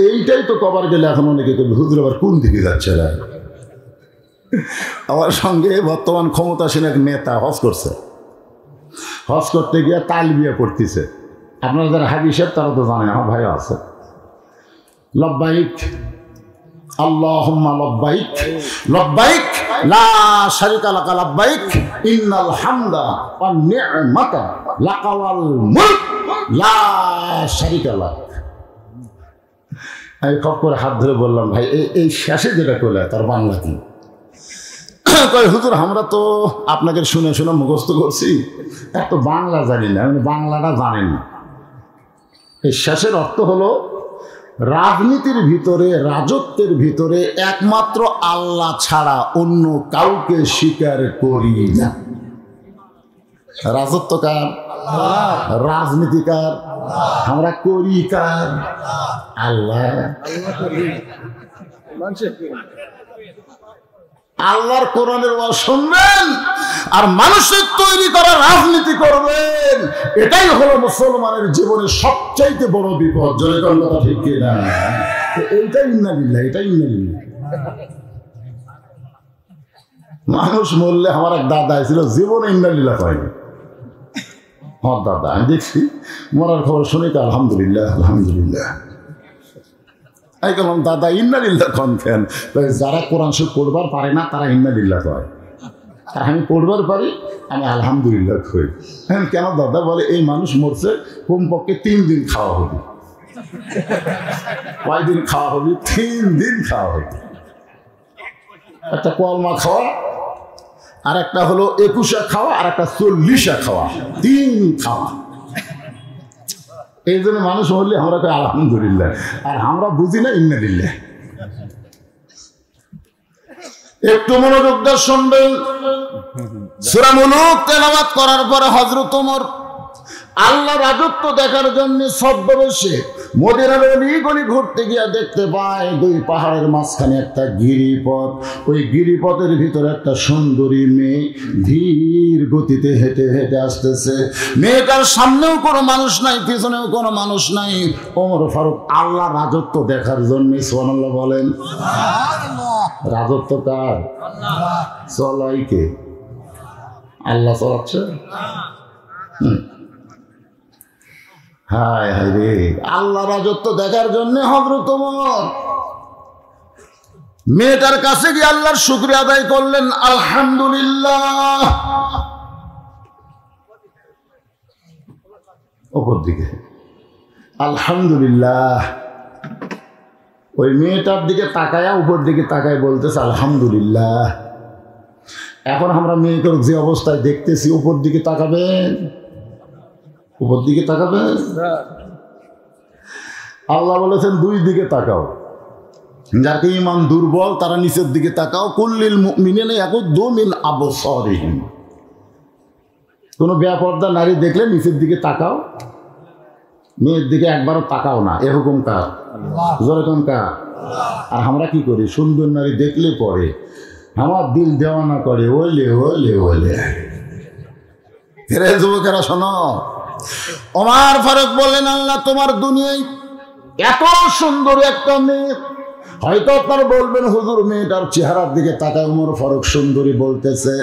এইটাই তো কবার গেলে এখন অনেকে হুজুর আবার কোন দিকে যাচ্ছে না। আমার সঙ্গে বর্তমান ক্ষমতাসীন এক নেতা হজ করছে, হজ করতে গিয়ে তালবিয়া পড়তেছে। আপনারা যারা হাজি সাহেব তারা তো জানেন, আমার ভাইও আছে। লব্বাইক আল্লাহুম্মা লব্বাইক লব্বাইক লা শারিকা লাকা লব্বাইক ইন্নাল হামদা ওয়ান নি'মাতা লাকা ওয়াল মুলক লা শারিকা লাক। আমি খপ করে হাত ধরে বললাম, ভাই এই শেষে যেটা করলে তার বাংলা কি? কয় হুজুর আমরা তো আপনাকে শুনে শুনে মুখস্থ করছি, এত বাংলা জানি না। আমি বাংলাটা জানেন না। এই শেষের অর্থ হলো রাজনীতির ভিতরে, রাজত্বের ভিতরে একমাত্র আল্লাহ ছাড়া অন্য কাউকে স্বীকার করি না। রাজত্ব কার? রাজনীতি কার? আমরা করি কার? আল্লাহ। আল্লাহর কোরআনের ওয়াজ শুনবেন আর মানুষের তৈরি করা রাজনীতি করবেন, এটাই হলো মুসলমানের জীবনের সবচাইতে বড় বিপদ। জোরে কোন কথা ঠিক কি না? এইটাই ইন্নালিল্লাহ, এটাই ইন্নালিল্লাহ। মানুষ মরলে আমার এক দাদা ছিল, জীবনে ইন্নালিল্লাহ হয়নি। হ্যাঁ দাদা, আমি দেখছি মরার খবর শুনে তো আলহামদুলিল্লাহ আলহামদুলিল্লাহ। আমি বললাম দাদা ইন্নালিল্লাহ কন কেন? যারা কোরআন শরীফ পড়বার পারে না তারা ইন্নালিল্লাহ কয়, আর আমি পড়বার পারি আমি আলহামদুলিল্লাহ কই। হ্যাঁ কেন দাদা? বলে এই মানুষ মরছে কমপক্ষে 3 দিন খাওয়া হবে। কয়দিন খাওয়া হবে? 3 দিন খাওয়া হবে। একটা কলমা খাওয়া, আর একটা হলো 21 খাওয়া, আর একটা 40 খাওয়া, 3 খাওয়া। এই জন্য মানুষ বললে আমরা কই আলহামদুলিল্লাহ, আর আমরা বুঝি না ইন্নালিল্লাহ। একটু মনোযোগ দিয়ে শুনবেন। সূরা মুলুক তেলাওয়াত করার পরে হযরত ওমর আল্লাহ রাজত্ব দেখার জন্য ছদ্মবেশে মদিনার অলিগলি ঘুরতে গিয়ে দেখতে পায় 2 পাহাড়ের মাঝখানে একটা গিরিপথ। ওই গিরিপথের ভিতরে একটা সুন্দরী মেয়ে ধীর গতিতে হেঁটে হেঁটে আসতেছে। মেয়েটার সামনেও কোনো মানুষ নাই, পিছনেও কোনো মানুষ নাই। ওমর ফারুক আল্লাহ রাজত্ব দেখার জন্য সুবহানাল্লাহ বলেন। রাজত্ব কার? চলাই কে? আল্লাহ চলাচ্ছে। হায় হায় রে, আল্লাহ রাজত্ব দেখার জন্য হযরত ওমর মেয়েটার কাছে গিয়ে আল্লাহর শুকরিয়া আদায় করলেন। আলহামদুলিল্লাহ। উপর দিকে আলহামদুলিল্লাহ। ওই মেয়েটার দিকে তাকায়া উপর দিকে তাকায় বলতেছে আলহামদুলিল্লাহ। এখন আমরা মেয়েকে যে অবস্থায় দেখতেছি, উপর দিকে তাকাবেন, উপর দিকে তাকাবেন। আল্লাহ বলেছেন 2 দিকে তাকাও। যাকে ঈমান দুর্বল তারা নিচের দিকে তাকাও। কুল্লিল মুমিনিনা ইয়াগুদ্দু মিন আবসারিহিম। কোনো বেপরদা নারী দেখলে নিচের দিকে তাকাও, মেয়ের দিকে একবারও তাকাও না। এ হুকুম কার? যেরকম কার? আর আমরা কি করি? সুন্দর নারী দেখলে পরে আমার দিল দেওয়ানা করে, ওলে ওলে ওলে। যুবকেরা শোনো, ওমর ফারুক বললেন আল্লাহ তোমার দুনিয়ায় এত সুন্দর একটা মেয়ে। হয়তো আপনারা বলবেন হুজুর মেয়েটার চেহারার দিকে তাকায় ওমর ফারুক সুন্দরী বলতেছে।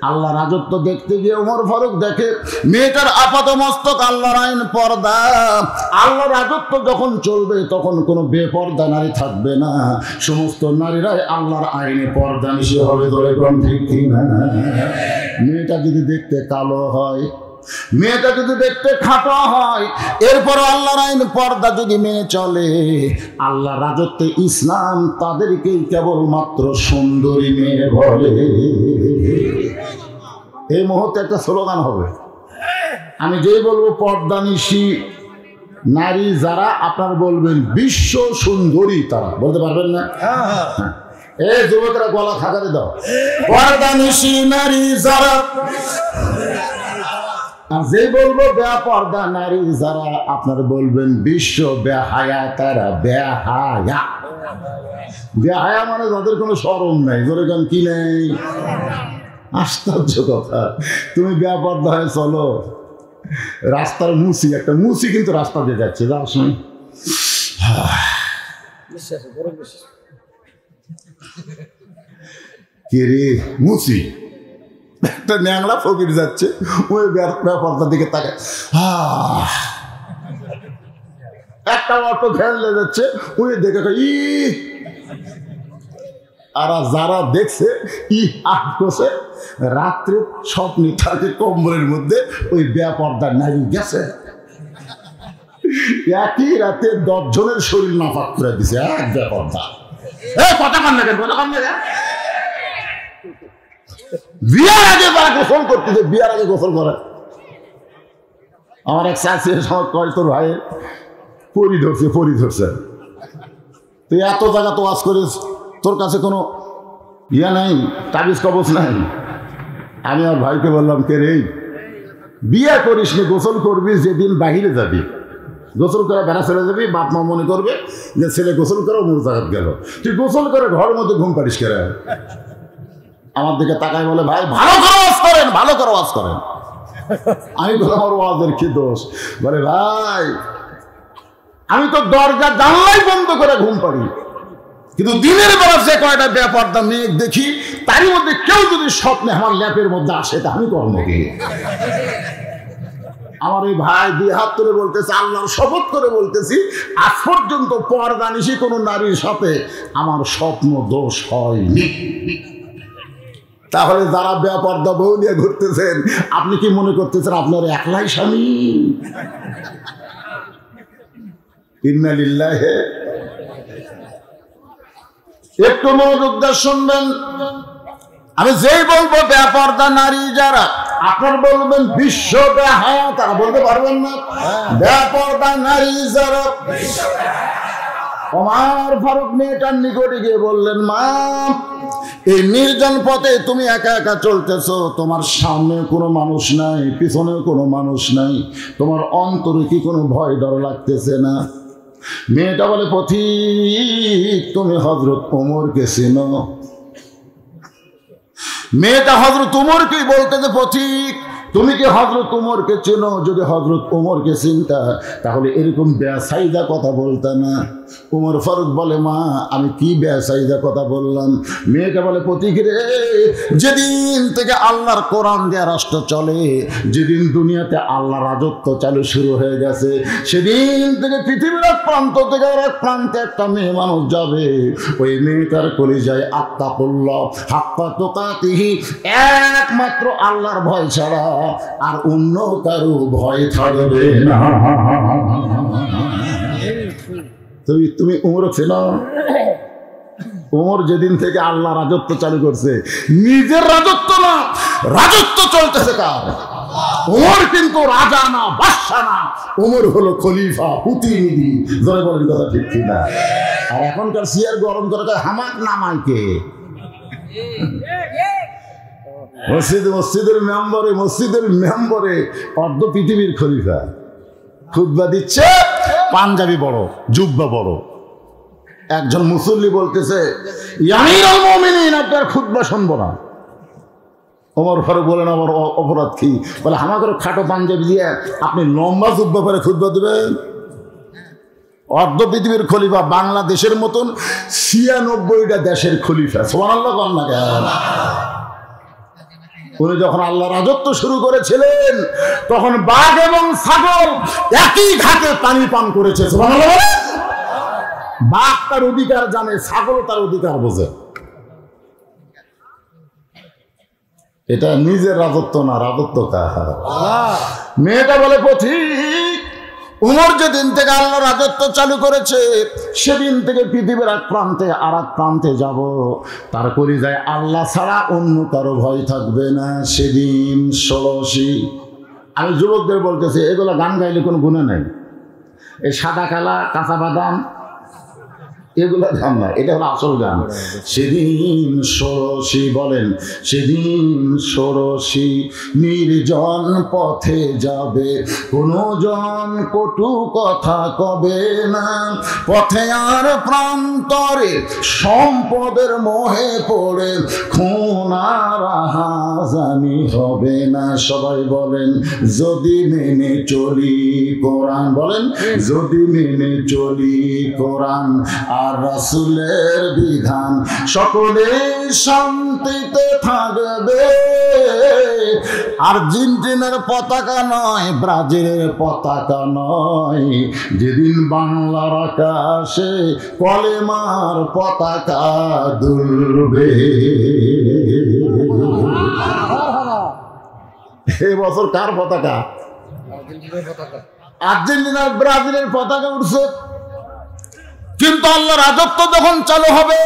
আল্লাহ রাজত্ব দেখতে গিয়ে ওমর ফারুক দেখে মেয়েটার আপাত মস্তক আল্লাহর আইন পর্দা। আল্লাহ রাজত্ব যখন চলবে তখন কোনো বেপর্দা নারী থাকবে না, সমস্ত নারীরাই আল্লাহর আইনে পর্দা নিষেধ হবে। ধরে কোন ঠিক না? মেয়েটা যদি দেখতে কালো হয়, মেয়েটা যদি দেখতে খাটো হয়, এরপর আল্লাহর আইন পর্দা যদি মেনে চলে, আল্লাহ রাজত্বে ইসলাম তাদেরকেই কেবলমাত্র সুন্দরী মেয়ে বলে। এই মুহূর্তে একটা স্লোগান হবে, আমি যেই বলবো পর্দানিশী নারী যারা, আপনারা বলবেন বিশ্ব সুন্দরী তারা। বলতে পারবেন না? এই যুবকরা গলা খাকারে দাও। পর্দানিশী নারী যারা আর যে বলবো বেপর্দা নারী যারা, আপনারা বলবেন বিশ্ব বেহায়া তারা। বেহায়া, বেহায়া মানে যাদের কোনো শরম নাই, যেরকম কি নেই। আশ্চর্য কথা, তুমি বেপর্দা হয়ে চলো, রাস্তার মুসি, একটা মুসি কিন্তু রাস্তা দিয়ে যাচ্ছে, যাওয়ার সময় কে রে মুসি, একটা ন্যাংলা ফকির যাচ্ছে, ওই বেপর্দার দিকে তাকে, একটা অটো খেললে যাচ্ছে, ওই দেখে ই, আর যারা দেখছে ই আট করছে, রাত্রে স্বপ্নে থাকে কম্বলের মধ্যে ওই বেপর্দা নারী গেছে, একই রাতে 10 জনের শরীর নাপাক করে দিছে এক বেপর্দা। কথা কান লাগেন, কথা কান লাগেন। বিয়ার আগে তারা গোসল করতেছে, বিয়ার আগে গোসল করে। আমার এক চাষি সময় কয়, তোর ভাই পরি ধরছে, তুই এত জায়গা তো ওয়াজ করিস, তোর কাছে কোনো ইয়া নাই, তাবিজ কবচ নাই। আমি আমার ভাইকে বললাম, কে রে বিয়ে করিস নি, গোসল করবি যেদিন বাহিরে যাবি, গোসল করে বেড়া চলে যাবি, বাপ মা মনে করবে যে ছেলে গোসল করে মোর জায়গা গেল, তুই গোসল করে ঘরের মধ্যে ঘুম পারিস করে। আমার দিকে তাকায় বলে, ভাই ভালো করে ওয়াজ করেন, ভালো করে ওয়াজ করেন। আমি বললাম, আমার ওয়াজের কি দোষ? বলে, ভাই আমি তো দরজা জানলাই বন্ধ করে ঘুম পারি, কিন্তু দিনের বেলা যে কয়টা বেপর্দা মেঘ দেখি, তারই মধ্যে কেউ যদি স্বপ্নে আমার ল্যাপের মধ্যে আসে, তা আমি কর্ম কি? আমার এই ভাই 2 হাত তুলে বলতেছে, আল্লাহর শপথ করে বলতেছি, আজ পর্যন্ত পর্দানিশী কোনো নারীর সাথে আমার স্বপ্ন দোষ হয়নি। তাহলে যারা বেপর্দা বউ নিয়ে ঘুরতেছেন, আপনি কি মনে করতেছেন আপনার একলাই স্বামী? ইন্না লিল্লাহি। একটু মনোযোগ দিয়ে শুনবেন, আমি যেই বলবো বেপর্দা নারী যারা, আপনার বলবেন বিশ্ব বেহায়া তারা, বলতে পারবেন না। বেপর্দা নারী যারা, ওমর ফারুক মেয়েটার নিকটে গিয়ে বললেন, মা এই নির্জন পথে তুমি একা একা চলতেছো, তোমার সামনে কোনো মানুষ নাই, পিছনেও কোনো মানুষ নাই, তোমার অন্তরে কি কোনো ভয় ডর লাগতেছে না? মেয়েটা বলে, পথিক তুমি হযরত ওমরকে চেনো? মেয়েটা হযরত ওমরকেই বলতেছে, পথিক তুমি কি হযরত ওমরকে চেনো? যদি হযরত ওমরকে চিনতা তাহলে এরকম বেসাইদা কথা বলতা না। ওমর ফারুক বলে, মা আমি কি বেসাইদা কথা বললাম? মেয়েটা বলে, পথিক রে, যেদিন থেকে আল্লাহর কোরআন দেয়া রাষ্ট্র চলে, যেদিন দুনিয়াতে আল্লাহ রাজত্ব চালু শুরু হয়ে গেছে, সেদিন থেকে পৃথিবীর এক প্রান্ত থেকে এক প্রান্তে একটা মেয়ে মানুষ যাবে, ওই মেয়েটার কলিজায় আত্তাকুল্লাহ হাক্কা তুকাতিহি, একমাত্র আল্লাহর ভয় ছাড়া আর অন্য কারো ভয় থাকবে না। তুমি ওমর চেনো? ওমর যেদিন থেকে আল্লাহ রাজত্ব চালু করছে, নিজের রাজত্ব না, রাজত্ব চলতেছে কার? ওমর কিন্তু রাজা না, বাদশা না, ওমর হলো খলিফা, প্রতিনিধি। জয় বলেন কথা ঠিক কিনা? আর এখনকার চেয়ার গরম করে হামাক নামায় কে? মসজিদের মেম্বরে অর্ধ পৃথিবীর খলিফা খুতবা দিচ্ছে, পাঞ্জাবি বড়, জুব্বা বড়। একজন মুসল্লি বলতেছে, আমিরুল মুমিনিন আপনার খুতবা শুনবো না। ওমর ফারুক বলেন, আমার অপরাধ কি? বলে, আমাকে খাটো পাঞ্জাবি দিয়ে আপনি লম্বা জুব্বা পরে খুতবা দেবেন? অর্ধ পৃথিবীর খলিফা, বাংলাদেশের মতন 96টা দেশের খলিফা। সুবহানাল্লাহ বলেন না কেন? উনি যখন আল্লাহ রাজত্ব শুরু করেছিলেন, তখন বাঘ এবং ছাগল একই ঘাটে পানি পান করেছে। সুবহানাল্লাহ। বাঘ তার অধিকার জানে, ছাগল তার অধিকার বোঝে। এটা নিজের রাজত্ব না, রাজত্ব কার? মেয়েটা বলে, পথিক উমর যেদিন থেকে আল্লাহ রাজত্ব চালু করেছে, সেদিন থেকে পৃথিবীর এক প্রান্তে আর এক প্রান্তে যাব, তার কলিজায় আল্লাহ ছাড়া অন্য কারো ভয় থাকবে না। সেদিন 16। আমি যুবকদের বলতেছি, এগুলো গান গাইলে কোনো গুণা নেই। এই সাদা কালা কাঁচা বাদাম এগুলো গান না, এটা হলো আসল গান। সেদিন ষোড়শী বলেন, সেদিন ষোড়শী নির্জন পথে যাবে, কোনো জন কটু কথা কবে না, পথে আর প্রান্তরে সম্পদের মোহে পড়ে খুন আর হাজানি হবে না। সবাই বলেন যদি মেনে চলি কোরআন, বলেন যদি মেনে চলি কোরআন আর রাসূলের বিধান, সকলে শান্তিতে থাকবে। আর্জেন্টিনার পতাকা নয়, ব্রাজিলের পতাকা নয়, যেদিন বাংলার আকাশে কলেমার পতাকা দুলবে। এবছর কার পতাকা? আর্জেন্টিনার ব্রাজিলের পতাকা উঠছে। কিন্তু আল্লাহর রাজত্ব যখন চালু হবে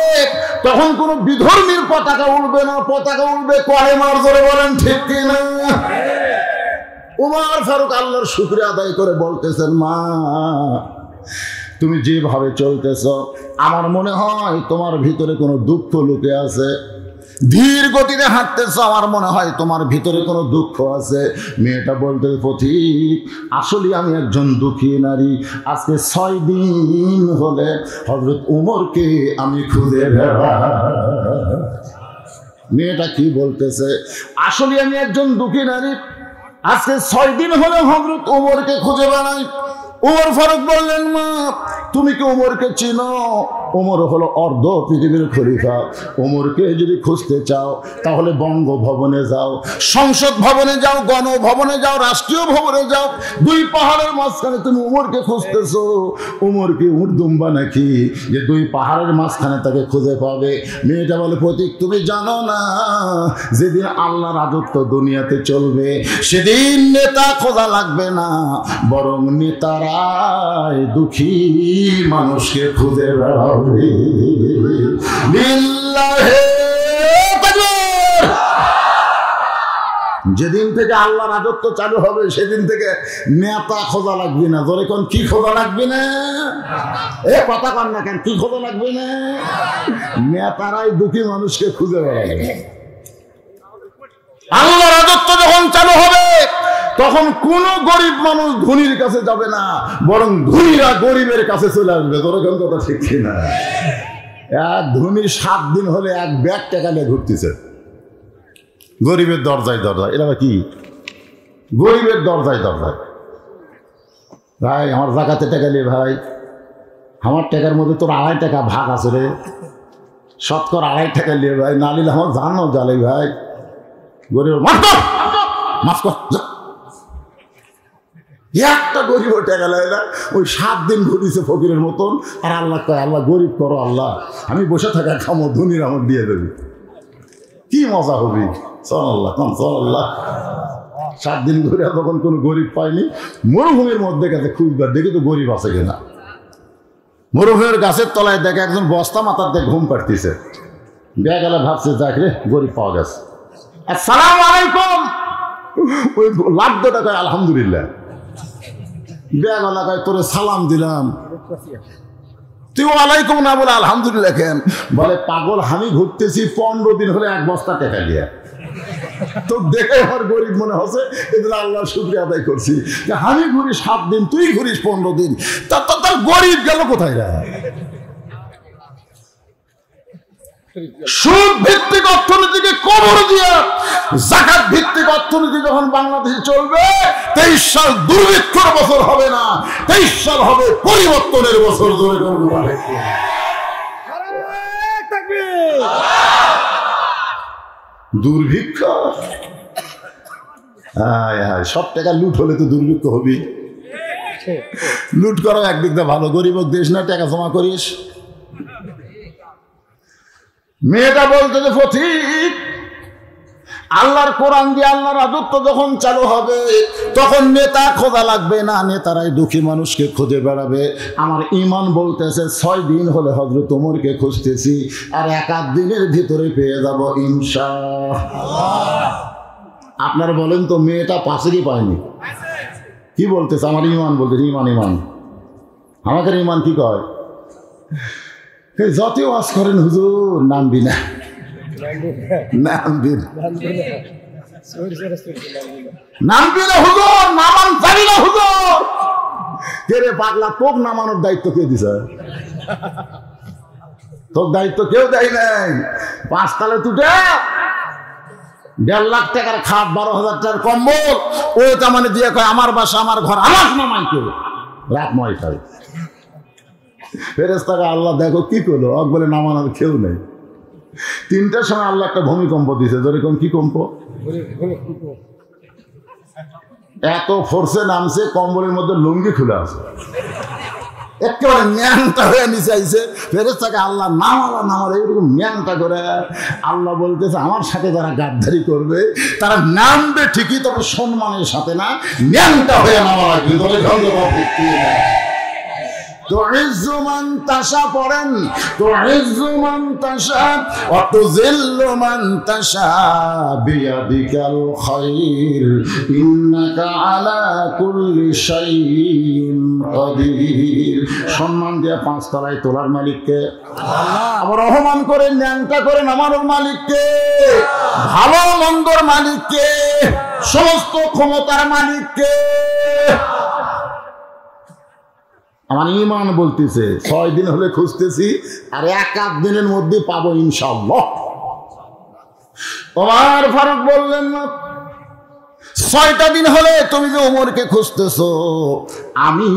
তখন কোন বিধর্মীর পতাকা উঠবে না, পতাকা উঠবে কলেমার। জোরে বলেন ঠিক কিনা? উমর ফারুক আল্লাহর শুকরিয়া আদায় করে বলতেছেন, মা তুমি যেভাবে চলতেছ আমার মনে হয় তোমার ভিতরে কোনো দুঃখ লুকে আছে। ধীর গতিতে হাঁটতেছ, আমার মনে হয় তোমার ভিতরে কোনো দুঃখ আছে। মেয়েটা বলতে, পথিক আসলে আমি একজন দুঃখী নারী। আজকে 6 দিন হলে হযরত উমরকে আমি খুঁজে বেড়াই। মেয়েটা কি বলতেছে? আসলে আমি একজন দুঃখী নারী, আজকে 6 দিন হলে হযরত উমরকে খুঁজে বেড়াই। উমর ফারুক বললেন, মা তুমি কি উমরকে চিনো? উমর হলো অর্ধ পৃথিবীর খলিফা। উমরকে যদি খুঁজতে চাও তাহলে বঙ্গভবনে যাও, সংসদ ভবনে যাও, গণভবনে যাও, রাষ্ট্রীয় ভবনে যাও। 2 পাহাড়ের মাঝখানে তুমি উমরকে খুঁজতেছো। উমর কি উর্দুম্বা নাকি যে 2 পাহাড়ের মাঝখানে তাকে খুঁজে পাবে? মেয়েটা বলে, প্রতীক তুমি জানো না যেদিন আল্লাহ রাজত্ব দুনিয়াতে চলবে সেদিন নেতা খোঁজা লাগবে না, বরং নেতারাই দুঃখী মানুষকে খুঁজে বেড়াবে। যেদিন থেকে আল্লাহ রাজত্ব চালু হবে সেদিন থেকে নেতা খোঁজা লাগবে না। ধরে কোন কি খোঁজা লাগবে না? এ কথা কন না কেন, কি খোঁজা লাগবে না? নেতারাই দুঃখী মানুষকে খুঁজে বেড়াবে। আল্লাহ রাজত্ব যখন চালু হবে তখন কোন গরিব মানুষ ধনীর কাছে যাবে না, বরং ধনীরা গরিবের কাছে চলে আসবে। তোরকম কথা ঠিক না? এক ধনী 7 দিন হলে 1 ব্যাগ টাকা নিয়ে ঘুরতেছে গরিবের দরজায় দরজায়। এটা কি গরিবের দরজায় দরজায়? ভাই আমার জাকাতে টাকা নিয়ে, ভাই আমার টাকার মধ্যে তোর 2.5 টাকা ভাগ আছে রে, শতকরা 2.5 টাকা নিয়ে ভাই, না নিলে আমার জানো জ্বালে ভাই। গরিব মাফ কর, একটা গরিব টাকা নেয় না। ওই 7 দিন ঘুরিছে ফকিরের মতন। আর আল্লাহ কয়, আল্লাহ গরিব করো, আল্লাহ আমি বসে থাকা খামো, ধনীর আমার দিয়ে দেবে। কি মজা হবে? সাল্লাল্লাহ সাল্লাল্লাহ। 7 দিন ঘুরে তখন কোনো গরিব পাইনি। মরুভূমির মধ্যে গেছে খুঁজবার, দেখি তো গরিব আছে কিনা। মরুভূমির গাছের তলায় দেখে একজন বস্তা মাথার দিয়ে ঘুম পাড়তেছে। গেলে ভাবছে যাক রে গরিব পাওয়া গেছে। আসসালামু আলাইকুম। ওই লাভটা কয় আলহামদুলিল্লাহ। ব্যাগ এলাকায় তোরে সালাম দিলাম, তুই ওয়ালাইকুম না বলে আলহামদুলিল্লাহ কেন? বলে পাগল, আমি ঘুরতেছি 15 দিন হলে 1 বস্তা টাকা দিয়ে। তো দেখে আমার গরিব মনে হচ্ছে, এদের আল্লাহ শুকরিয়া আদায় করছি। আমি ঘুরি 7 দিন, তুই ঘুরিস 15 দিন, তার গরিব গেল কোথায়? সুদ ভিত্তিক অর্থনীতিকে কবর দিয়ে যাকাত ভিত্তিক অর্থনীতি যখন বাংলাদেশে চলবে, 23 সাল দুর্ভিক্ষর বছর হবে না, 23 সাল হবে পরিবর্তনের বছর। ধরে দুর্ভিক্ষ, সব টাকা লুট হলে তো দুর্ভিক্ষ হবি। লুট করা একদিক দিয়ে ভালো, গরিব দেশ না, টাকা জমা করিস। মেয়েটা বলতে যে পথিক আল্লাহর কোরআন দিয়ে আল্লাহ রাজত্ব যখন চালু হবে তখন নেতা খোঁজা লাগবে না, নেতারাই দুঃখী মানুষকে খুঁজে বেড়াবে। আমার ইমান বলতেছে 6 দিন হলে হযরত ওমরকে খুঁজতেছি, আর 1-8 দিনের ভিতরে পেয়ে যাব ইনশাআল্লাহ। আপনারা বলেন তো মেয়েটা পাশেরই পায়নি? কি বলতেছে? আমার ইমান বলতেছে, ইমান ইমান। আমাদের ইমান কি কয়? যতই ওয়াজ করেন হুজুর নামবি না, নামবি না, নামবি না হুজুর, নামান জানি না হুজুর। কে রে পাগলা, তোক নামানোর দায়িত্ব কে দিছে? তোর দায়িত্ব কেউ দেয় নাই। 5 তালে তুটে 1.5 লাখ টাকার খাট, 12,000 টাকার কম্বল, ওই তামানে দিয়ে কয় আমার বাসা আমার ঘর, আমার নামাই কেউ রাত 9টায়। ফেরেশতাকে আল্লাহ দেখো কি করলো, বলে নামানোর কেউ নেই। 3টার সময় আল্লাহ একটা ভূমিকম্প দিছে। যেরকম কি কম্প, এত ফোর্সে নামছে, কম্বলের মধ্যে লুঙ্গি খুলে আছে, একেবারে ন্যাংটা হয়ে নিচে আইছে। ফেরেশতাকে আল্লাহ নামালা এইরকম ন্যাংটা করে। আল্লাহ বলতেছে আমার সাথে যারা গাদ্দারি করবে তারা নামবে ঠিকই, তবে সম্মানের সাথে না, ন্যাংটা হয়ে নামা লাগবে। তুইজ্জু মান তাশা পড়েন, তুইজ্জু মান তাশা ওয়া তুযিল্লু মান তাশা বিয়াদিকাল খায়র ইন্নাকা আলা কুল্লি শাইইন কাদির। সম্মান দিয়ে 5 তলায় তোলার মালিককে, আবার অপমান করে ন্যাংটা করে নামানোর মালিককে, ভালো মন্দর মালিককে, সমস্ত ক্ষমতার মালিককে। আমার ঈমান বলতেছে 6 দিন হলে খুঁজতেছি, আর 1 দিনের মধ্যে পাবো ইনশাআল্লাহ। ওমর ফারুক বললেন না, 6টা দিন হলে তুমি যে ওমরকে খুঁজতেছো, আমি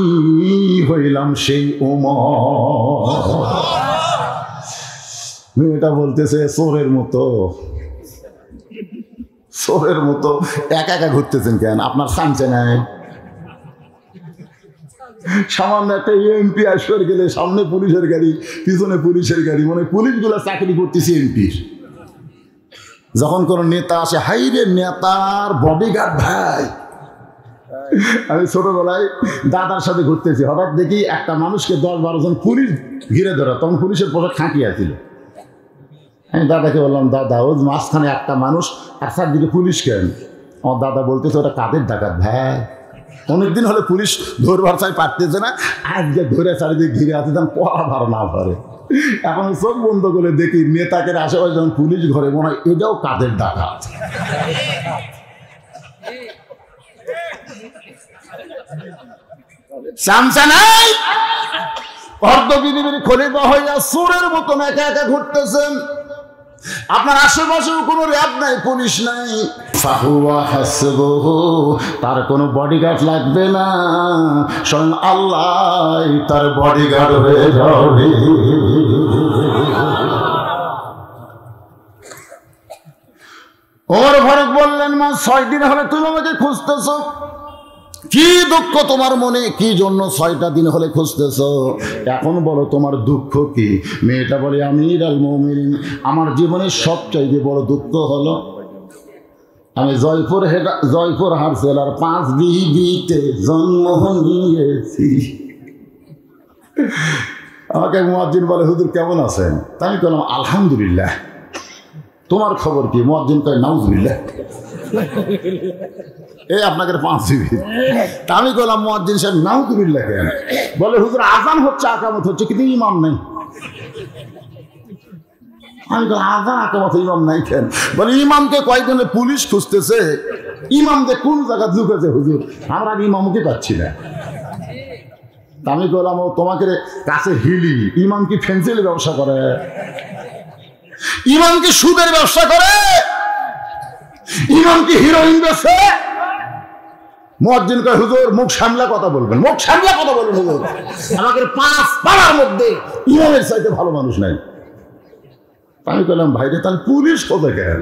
হইলাম সেই ওমর। এটা বলতেছে চোরের মতো, চোরের মতো একা একা ঘুরতেছেন কেন? আপনার সামনে নাই? সামান্য একটা এমপি আসরে গেলে সামনে পুলিশের গাড়ি, পিছনে পুলিশের গাড়ি, মানে পুলিশগুলো চাকরি করতেছে এমপির। যখন কোনো নেতা আসে, হাই রে নেতার বডিগার্ড ভাই। আমি ছোটবেলায় দাদার সাথে ঘুরতেছি, হঠাৎ দেখি একটা মানুষকে 10-12 জন পুলিশ ঘিরে ধরে, তখন পুলিশের পোশাক খাঁকিয়ে ছিল। আমি দাদাকে বললাম, দাদা ওই মাঝখানে একটা মানুষ, আর চারদিকে পুলিশ কেন? আমার দাদা বলতেছে ওটা কাদের ডাকাত ভাই, অনেকদিন হলে পুলিশ ধরবার চাই পারতেছে না, আজকে ধরে চারিদিকে ঘিরে আছে, যেন পড়া ভালো না পারে। এখন চোখ বন্ধ করে দেখি নেতাকে আশেপাশে যখন পুলিশ ঘরে, মনে হয় এটাও কাদের ডাকাত। চামচা নাই, অর্ধবিধিবিধি খলিফা হইয়া চোরের মতন একা একা ঘুরতেছেন। আপনার আশেপাশেও কোনো র্যাব নাই, পুলিশ নাই, তার কোনো বডিগার্ড লাগবে না, স্বয়ং আল্লাহ তার বডিগার্ড হয়ে যাবে। ওমর ফারুক বললেন, মা 6 দিন হলে তুমি আমাকে খুঁজতেছ, কি দুঃখ তোমার মনে, কি জন্য 6টা দিন হলে খুঁজতেছ? এখন বলো তোমার দুঃখ কি? মেয়েটা বলে, আমিরুল মুমিনিন, আমার জীবনের সবচাইতে বড় দুঃখ হলো আমি জয়পুরহাট জেলার 5 বিবিতে জন্ম নিয়েছি। আমাকে মুয়াজ্জিন বলে, হুজুর কেমন আছেন? তা আমি বললাম আলহামদুলিল্লাহ। তোমার খবর কি? মুয়াজ্জিন কয় নাউজুবিল্লাহ, এই আপনাদের 5 বিবি। তা আমি বললাম, মুয়াজ্জিন সাহেব নাউজুবিল্লাহ কেন? বলে হুজুর আজান হচ্ছে, আকামত হচ্ছে, কিন্তু ইমাম নেই। আমি বললাম আজান আকামত ইমাম নাই কেন? বলে ইমামকে কয়েকজনে পুলিশ খুঁজতেছে, ইমামদের কোন জায়গা ঢুকেছে হুজুর, আমরা ইমামকে পাচ্ছি না। আমি বললাম, ও তোমাকে কাছে হিলি, ইমাম কি ফেন্সিলের ব্যবসা করে? ইমাম কি সুদের ব্যবসা করে? ইমাম কি হিরোইন বেছে? মুয়াজ্জিন কয়, হুজুর মুখ সামলা কথা বলবেন, মুখ সামলা কথা বলবেন হুজুর, আমাদের 5 পাড়ার মধ্যে ইমামের চাইতে ভালো মানুষ নাই। আমি বললাম, ভাইরে তাহলে পুলিশ কোথায় গেল?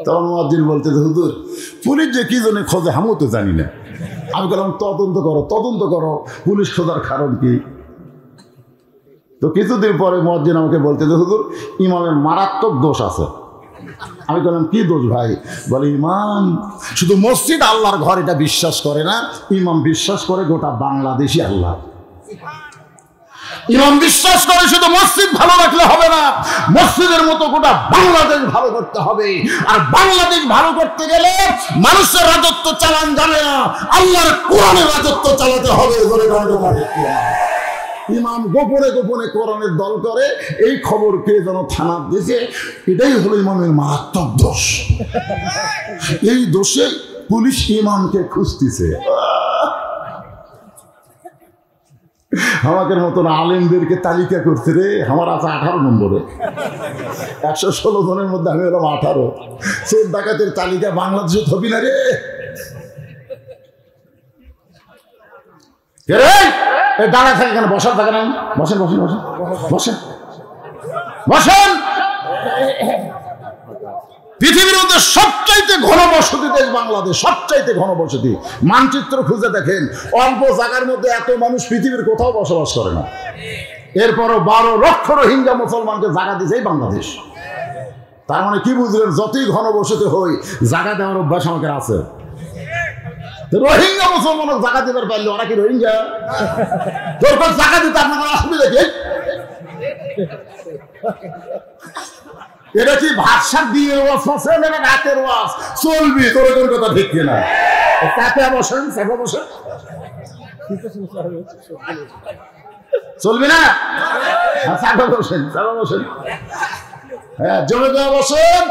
তখন মুয়াজ্জিন বলতে, হুজুর পুলিশ যে কি জন্য খোঁজে আমিও তো জানি না। আমি বললাম, তদন্ত করো, পুলিশ খোঁজার কারণ কি? তো কিছুদিন পরে মুয়াজ্জিন আমাকে বলতে, হুজুর ইমামের মারাত্মক দোষ আছে। আমি বললাম, কি দোষ ভাই? বলে ইমাম শুধু মসজিদ আল্লাহর ঘর এটা বিশ্বাস করে না, ইমাম বিশ্বাস করে গোটা বাংলাদেশি আল্লাহ। ইমাম বিশ্বাস করে শুধু মসজিদ ভালো রাখলে হবে না, মসজিদের মতো গোটা বাংলাদেশ ভালো করতে হবে। আর বাংলাদেশ ভালো করতে গেলে মানুষের রাজত্ব চালান যাবে না, আল্লাহর কোরআনের রাজত্ব চালাতে হবে। ইমাম গোপনে গোপনে কোরআনের দল করে, এই খবর কে যেন থানা দিয়েছে। এটাই হলো ইমামের মারাত্মক দোষ। এই দোষে পুলিশ ইমামকে খুঁজতেছে। আমাদের মতন আলেমদেরকে তালিকা করছে রে, আমার আছে 18 নম্বরে, 116 জনের মধ্যে আমি হলাম 18। চোর ডাকাতের তালিকা বাংলাদেশে হবি না রে। দাঁড়া থাকে কেন? বসার থাকে না? বসেন বসেন বসেন বসেন বসেন। পৃথিবীর মধ্যে সবচাইতে ঘনবসতি দেশ বাংলাদেশ, সবচাইতে ঘনবসতি। মানচিত্র খুঁজে দেখেন, অল্প জায়গার মধ্যে এত মানুষ পৃথিবীর কোথাও বসবাস করে না। এরপরও 12 লক্ষ রোহিঙ্গা মুসলমানকে জায়গা দিয়েছে বাংলাদেশ। তার মানে কি বুঝলেন? যতই ঘনবসতি হই, জায়গা দেওয়ার অভ্যাস আমাদের আছে। রোহিঙ্গা মুসলমানকে জায়গা দিতে পারলে ওরা কি রোহিঙ্গা? তোর জায়গা দিতে আপনার অসুবিধা কি? এটা কি ভাষা দিয়ে রাতের ওয়াজ চলবি? তোর কথা ঠিক কিনা? চাপে বসেন, চাপে বসেন, চলবি না? চাপে বসেন, চাপে বসেন, হ্যাঁ জমে জমে বসেন।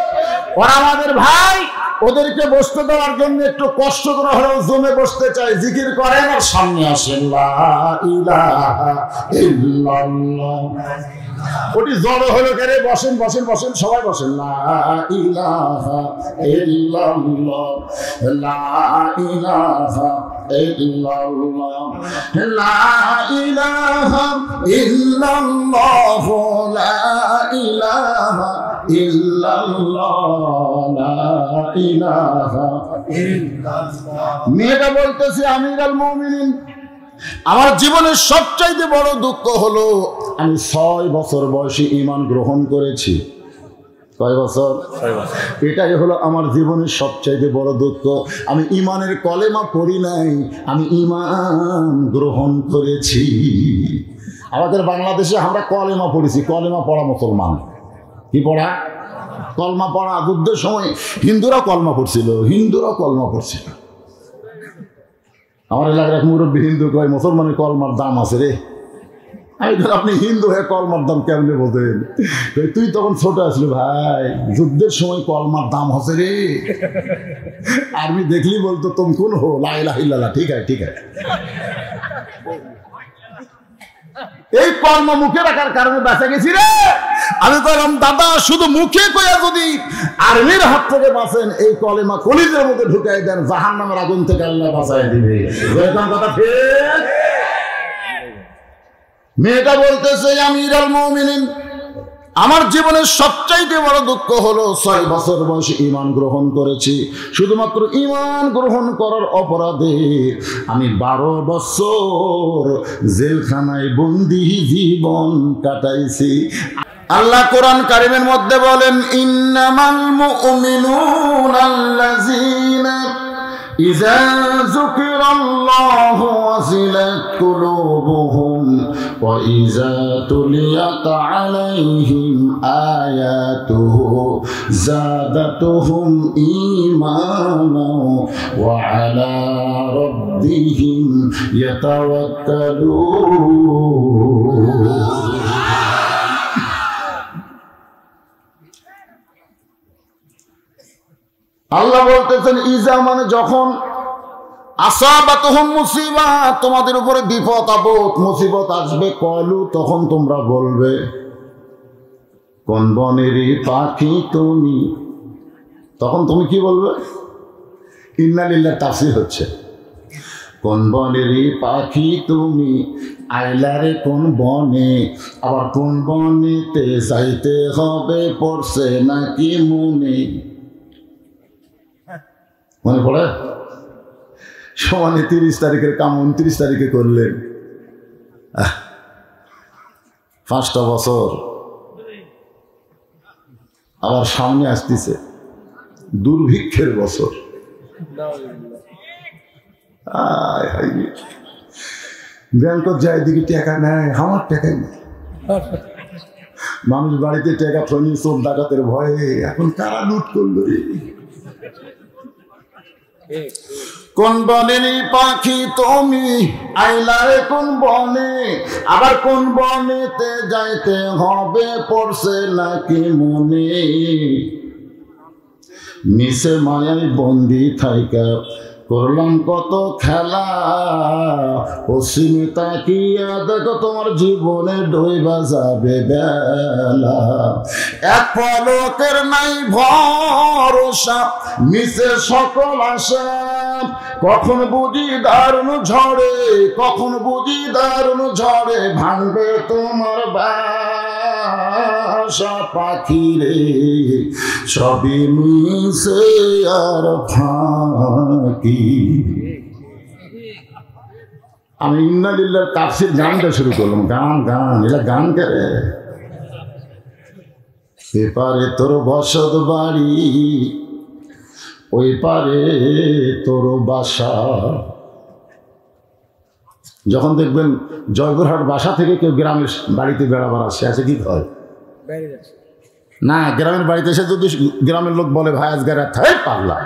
ওরা আমাদের ভাই, ওদেরকে বসতে দেওয়ার জন্য একটু কষ্ট করে হলেও জমে বসতে চাই। জিকির করেন আর সামনে আসেন, লা ইলাহা ইল্লাল্লাহ। ওটি জড়ো হলো কেন? বসেন বসেন বসেন, সবাই বসেন। লা ইলাহা ইল্লাল্লাহ, লা ইলাহা ইল্লাল্লাহ, লা ইলাহা ইল্লাল্লাহ, লা ইলাহা ইল্লাল্লাহ, লা ইলাহা ইল্লাল্লাহ। মেয়েটা বলতেছে, আমিরুল মুমিনিন, আমার জীবনের সবচাইতে বড় দুঃখ হলো আমি 6 বছর বয়সে ঈমান গ্রহণ করেছি। কয় বছর? 6 বছর। এটাই হলো আমার জীবনের সবচাইতে বড় দুঃখ। আমি ঈমানের কলেমা পড়ি নাই, আমি ঈমান গ্রহণ করেছি। আমাদের বাংলাদেশে আমরা কলেমা পড়েছি, কলেমা পড়া মুসলমান। কি পড়া? কলমা পড়া। যুদ্ধের সময় হিন্দুরা কলমা পড়ছিল, হিন্দুরা কলমা পড়ছিল। আমার এলাকার এক মুরব্বী হিন্দু কয়, মুসলমানের কলমার দাম আছে রে। আমি ধর, আপনি হিন্দু হয়ে কলমার দাম কেমনে বোঝেন? তুই তখন ছোট আসলি ভাই, যুদ্ধের সময় কলমার দাম আছে রে। আর্মি দেখলি বলতো তুমি কোন হো, লা ইলাহা ইল্লাল্লাহ। ঠিক আছে, ঠিক আছে। এই কলমা মুখে রাখার কারণে বাঁচা গেছি রে। আমি বললাম, দাদা শুধু মুখে কইয়া যদি আর্মির হাত থেকে বাঁচেন, এই কলেমা কলিজের মধ্যে ঢুকাই দেন, জাহান্নামের আগুন থেকে আল্লাহ বাঁচাই দিবে। কথা ঠিক? মেয়েটা বলতেছে, আমিরুল মুমিনিন, আমার জীবনের সবচাইতে বড় দুঃখ হলো 6 বছর বয়সে ঈমান গ্রহণ করেছি। শুধুমাত্র ঈমান গ্রহণ করার অপরাধে আমি 12 বছর জেলখানায় বন্দি জীবন কাটাইছি। আল্লাহ কোরআন কারিমের মধ্যে বলেন, ইন্নামাল মুমিনুনা আল্লাযীনা ইযা যুকিরাল্লাহু ওয়াজিলাত কুলুবুহুম ওয়া ইযা তুলিয়াত আলাইহিম আয়াতুহু যাদাতুহুম ঈমানা ওয়া আলা রাব্বিহিম ইয়াতাওয়াক্কালুন। আল্লাহ বলতেছেন, ইজা মানে যখন, আসাবাতুহুম মুসিবা, তোমাদের উপরে বিপদ আপদ মুসিবত আসবে, কলু তখন তোমরা বলবে, কোন বনেরই পাখি তুমি। তখন তুমি কি বলবে? ইন্না লিল্লাহ তাফসীর হচ্ছে, কোন বনেরই পাখি তুমি, আইলারে কোন বনে, আবার কোন বনেতে যাইতে হবে, পড়ছে নাকি মনে। মনে পড়ে? সমানে 30 তারিখের কাম 29 তারিখে করলেন। 5টা বছর আবার সামনে আসতেছে, দুর্ভিক্ষের বছর। ব্যাংকত যায় দিকে টাকা নেয়, আমার টাকা নেই। মানুষ বাড়িতে টাকা থনি, চোর ডাকাতের ভয়ে এখন কারা লুট করলো। কোন বনের পাখি তুমি আইলারে কোন বনে, আবার কোন বনেতে যাইতে হবে পড়ছে নাকি মনে। মিশে মায়ায় বন্দি থাইকা করলাম কত খেলা, পশ্চিমে তাকিয়া দেখো তোমার জীবনে ডুইবা যাবে বেলা। এক পলকের নাই ভরসা, মিশে সকল আশা, কখন বুঝি দারুণ ঝড়ে, কখন বুঝি দারুণ ঝড়ে ভাঙবে তোমার বাসা। পাখি রে সবই মিশে আর ফাঁকি। আমি ইন্না লিল্লাহর তাফসীর গানটা শুরু করলাম। গান এলা গান করে। এপারে তোর বসত বাড়ি, ওই পারে তোর বাসা। যখন দেখবেন জয়পুরহাট বাসা থেকে কেউ গ্রামের বাড়িতে বেড়াবার আসে, আছে কি হয় না, গ্রামের বাড়িতে এসে যদি গ্রামের লোক বলে ভাই আজকে রাত পাগলা,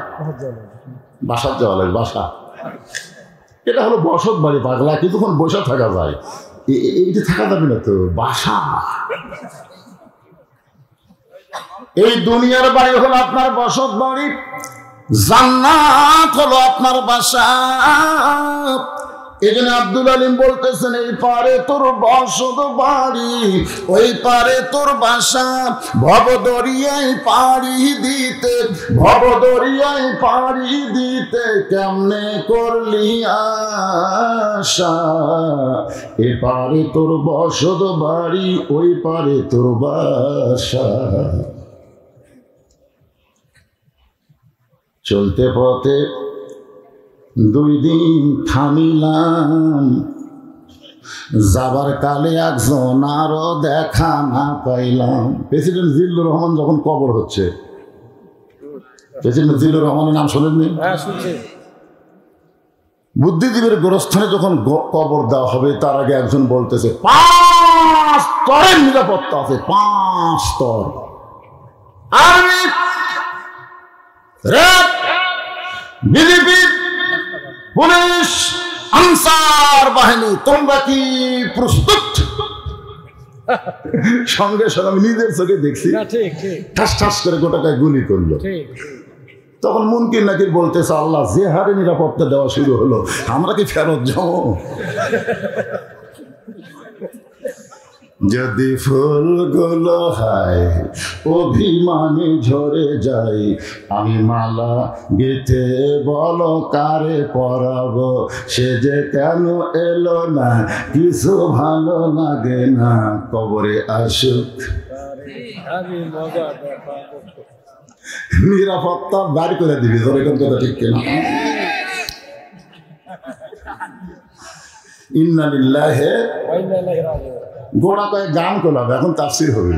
বাসার যাওয়ালের বাসা, এটা হলো বসত বাড়ি। পাগলা কিছুক্ষণ বসে থাকা যায়, এইটা থাকা যাবে না তো, বাসা। এই দুনিয়ার বাড়ি হলো আপনার বসত বাড়ি, জান্নাত হলো আপনার বাসা। এই জন্য আব্দুল আলিম বলতেছেন এই পারে তোর বসত বাড়ি, ওই পারে তোর বাসা। ভব দরিয়ায় পাড়ি দিতে, ভব দরিয়ায় পাড়ি দিতে কেমনে করলি আশা। এ পারে তোর বসত বাড়ি, ওই পারে তোর বাসা। চলতে পথে 2 দিন থামিলাম, যাবার কালে একজন আরো দেখা না পাইলাম। প্রেসিডেন্ট জিল্লুর রহমান যখন কবর হচ্ছে, প্রেসিডেন্ট জিল্লুর রহমানের নাম শোনেননি? বুদ্ধিজীবীর গোরস্থানে যখন কবর দেওয়া হবে, তার আগে একজন বলতেছে 5 স্তরের নিরাপত্তা আছে, 5 স্তর। Army, RAB, BJP, police, answer বাহিনী, তোমরা কি প্রস্তুত? সঙ্গে সঙ্গে আমি নিজের চোখে দেখছি, ঠাস ঠাস করে গোটাটায় গুলি করলো। তখন মুনকির নাকির বলতেছে আল্লাহ যে হারে নিরাপত্তা দেওয়া শুরু হলো, আমরা কি ফেরত যাবো? যদি ফুলগুলো হয় অভিমানে ঝরে যাই, আমি মালা গেঁথে বলো কারে পরাবো, সে যে কেন এলো না, কিছু ভালো লাগে না, কবরে আসুক। নিরাপত্তা বার করে দিবি, তোর এখন কথা ঠিক কিনা? ইন্না লিল্লাহি ওয়া ইন্না ইলাইহি রাজিউন। গোড়া কয়েক গান করলাম, এখন তাফসীর হবে।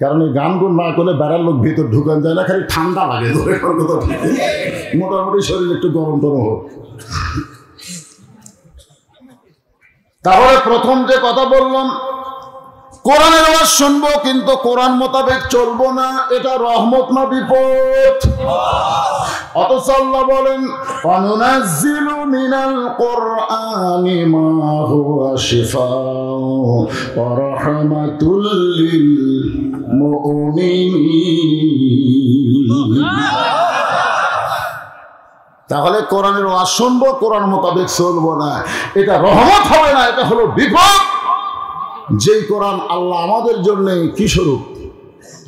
কারণ এই গানগুলো না করলে বেড়ার লোক ভিতর ঢুকান যায় না, খালি ঠান্ডা লাগে। মোটামুটি শরীর একটু গরম টরম হোক। তাহলে প্রথম যে কথা বললাম, কোরআনের আওয়াজ শুনবো কিন্তু কোরআন মোতাবেক চলবো না, এটা রহমত না বিপদ? অথচ আল্লাহ বলেন অনুনাজ্জিলু মিনাল কুরআনি মা হুয়া শিফাউ ওয়া রাহমাতুল লিল মুমিনিন। তাহলে কোরআনের আওয়াজ শুনবো, কোরআন মোতাবেক চলবো না, এটা রহমত হবে না, এটা হলো বিপদ। যেই কোরআন আল্লাহ আমাদের জন্য কি স্বরূপ?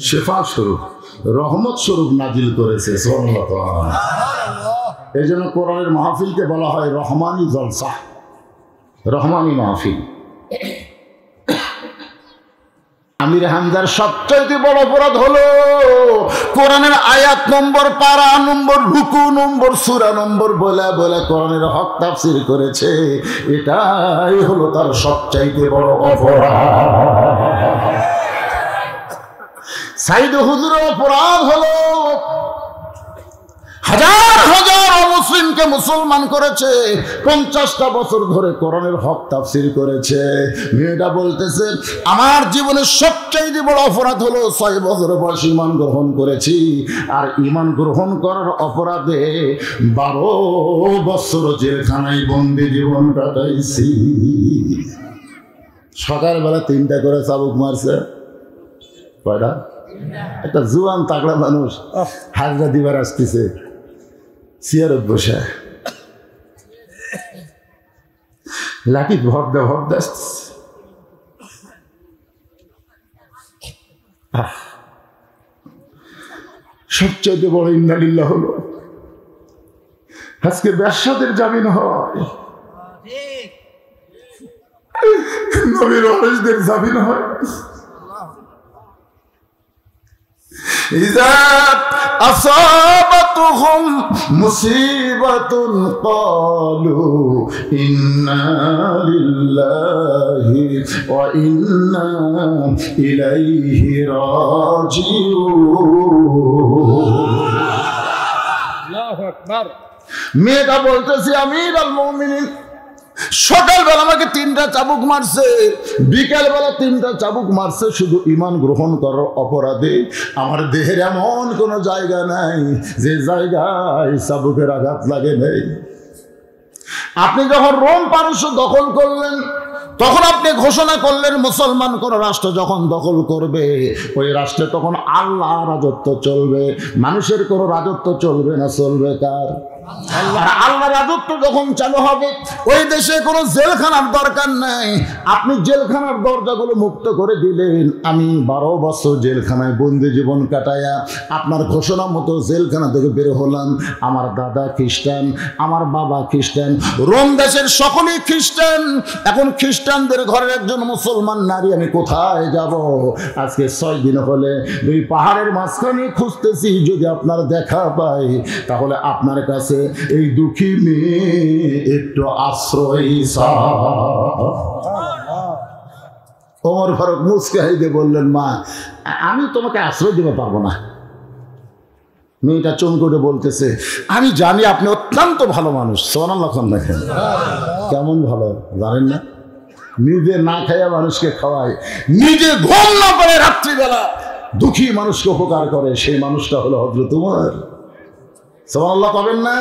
শেফা স্বরূপ, রহমত স্বরূপ নাজিল করেছে। এই জন্য কোরআনের মাহফিলকে বলা হয় রহমানি জলসা, রহমানি মাহফিল। আমির হামজার সবচেয়ে বড় অপরাধ হলো কোরআনের আয়াত নম্বর, পারা নম্বর, রুকু নম্বর, সূরা নম্বর বলে বলে কোরআনের হক তাফসীর করেছে। এটাই হলো তার সবচাইতে বড় অপরাধ। সাইদ হুজুরের অপরাধ হলো হাজার হাজার মুসলিম জনকে মুসলমান করেছে, 50টা বছর ধরে কোরআনের হক তাফসীর করেছে। মেয়েটা বলতেছে আমার জীবনের সবচেয়ে বড় অপরাধ হলো 6 বছর বয়সে ঈমান গ্রহণ করেছি, আর ঈমান গ্রহণ করার অপরাধে 12 বছর জেলখানায় বন্দি জীবন কাটাইছি। সকালবেলা 3টা করে চাবুক মারছে। কয়টা? একটা জুয়ান তাগড়া মানুষ হাজরা দিবার আসতেছে, চেয়ারত বসে লাঠি ভর দে আসতেছে। সবচেয়ে বড় ইন্নালিল্লাহ হলো আজকে ব্যবসাদের জামিন হয়, নবীর ওয়ারিসদের জামিন হয়। إذا أصابتهم مصيبة قالوا إنا لله وإنا إليه راجعون الله أكبر মেয়েটা বলতেছি আমিরুল মুমিনিন, সকালবেলা আমাকে 3টা চাবুক মারছে, বিকালবেলা 3টা চাবুক মারছে, শুধু ঈমান গ্রহণ করার অপরাধে। আমার দেহের এমন কোনো জায়গা নাই যে জায়গায় চাবুকের আঘাত লাগে নাই। আপনি যখন রোম পারস্য দখল করলেন, তখন আপনি ঘোষণা করলেন মুসলমান কোন রাষ্ট্র যখন দখল করবে ওই রাষ্ট্রে তখন আল্লাহ রাজত্ব চলবে, মানুষের কোনো রাজত্ব চলবে না। চলবে কার? আল্লাহ রাজত্ব যখন চালু হবে ওই দেশে কোনো জেলখানার দরকার নাই। আপনি জেলখানার দরজাগুলো মুক্ত করে দিলেন। আমি 12 বছর জেলখানায় বন্দি জীবন কাটায়া আপনার ঘোষণা মতো জেলখানা থেকে বের হলাম। আমার দাদা খ্রিস্টান, আমার বাবা খ্রিস্টান, রোম দেশের সকলেই খ্রিস্টান। এখন খ্রিস্টানদের ঘরের একজন মুসলমান নারী আমি কোথায় যাব? আজকে 6 দিন হলে 2 পাহাড়ের মাঝখানে খুঁজতেছি, যদি আপনার দেখা পাই তাহলে আপনার কাছে এই দুঃখী মেয়ে একটু আশ্রয়। ওমর ফারুক মুচকে হাসে বললেন, মা আমি তোমাকে আশ্রয় দিতে পারবো না। মেয়েটা চমকে বলতেছে, আমি জানি আপনি অত্যন্ত ভালো মানুষ। সুবহানাল্লাহ দেখেন কেমন ভালো, জানেন না? নিজে না খাইয়া মানুষকে খাওয়ায়, নিজে ঘুম না করে রাত্রিবেলা দুঃখী মানুষকে উপকার করে, সেই মানুষটা হলো হযরত ওমর। সুবহানাল্লাহ পাবেন না?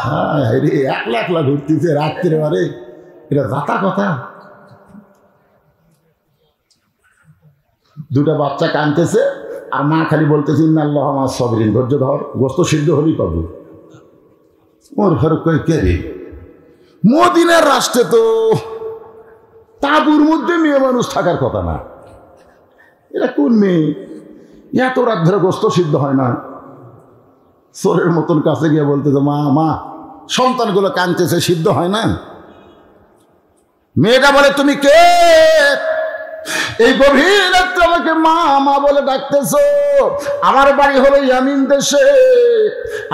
হ্যাঁ রে, একলা একলা ঘুরতেছে রাত্রে, বারে এটা জাতা কথা। 2টা বাচ্চা কাঁদতেছে আর মা খালি বলতেছে ইন্নাল্লাহ মা'আস সাবিরিন, ধৈর্য ধর, গোস্ত সিদ্ধ হলেই পাবো। ওর ফারুক কই কে রে? মদিনার রাষ্ট্রে তো তাঁবুর মধ্যে মেয়ে মানুষ থাকার কথা না, এটা কোন মেয়ে? এত রাত ধরে গোস্ত সিদ্ধ হয় না। চোরের মতন কাছে গিয়ে বলতেছে, মা মা সন্তানগুলো কাঁদতেছে, সিদ্ধ হয় না। মেয়েটা বলে, তুমি কে? এই গভীর রাত্রে আমাকে মা মা বলে ডাকতেছো? আমার বাড়ি হলো ইয়ামিন দেশে।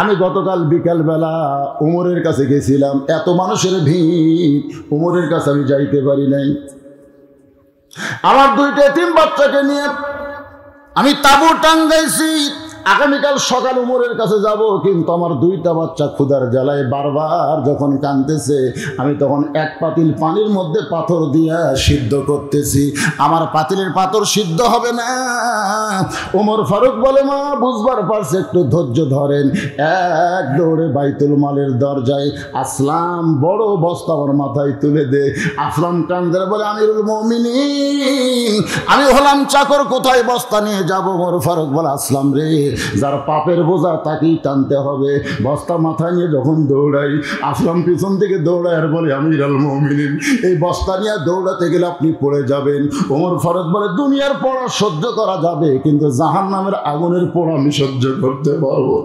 আমি গতকাল বিকাল বেলা উমরের কাছে গেছিলাম, এত মানুষের ভিড়, উমরের কাছে আমি যাইতে পারি নাই। আমার 2টা এতিম বাচ্চাকে নিয়ে আমি তাঁবু টাঙ্গাইছি। আগামীকাল সকাল উমরের কাছে যাব, কিন্তু আমার 2টা বাচ্চা ক্ষুধার জ্বালায় বারবার যখন কাঁদতেছে, আমি তখন 1 পাতিল পানির মধ্যে পাথর দিয়া সিদ্ধ করতেছি। আমার পাতিলের পাথর সিদ্ধ হবে না। ওমর ফারুক বলে, মা বুঝবার পারছে, একটু ধৈর্য ধরেন। এক দৌড়ে বাইতুল মালের দরজায় আসলাম, বড় বস্তা আমার মাথায় তুলে দে। আসলাম কান্দে বলে, আমিরুল মুমিনিন আমি হলাম চাকর, কোথায় বস্তা নিয়ে যাব? ওমর ফারুক বলে, আসলাম রে, যার পাপের বোঝা তাকেই টানতে হবে। বস্তা মাথায় নিয়ে যখন দৌড়াই, আসলাম পিছন থেকে দৌড়ায় আর বলে, আমিরুল মুমিনিন এই বস্তা নিয়ে দৌড়াতে গেলে আপনি পড়ে যাবেন। ওমর ফারুক বলে, দুনিয়ার পোড়া সহ্য করা যাবে, কিন্তু জাহান্নামের আগুনের পোড়া আমি সহ্য করতে পারবো।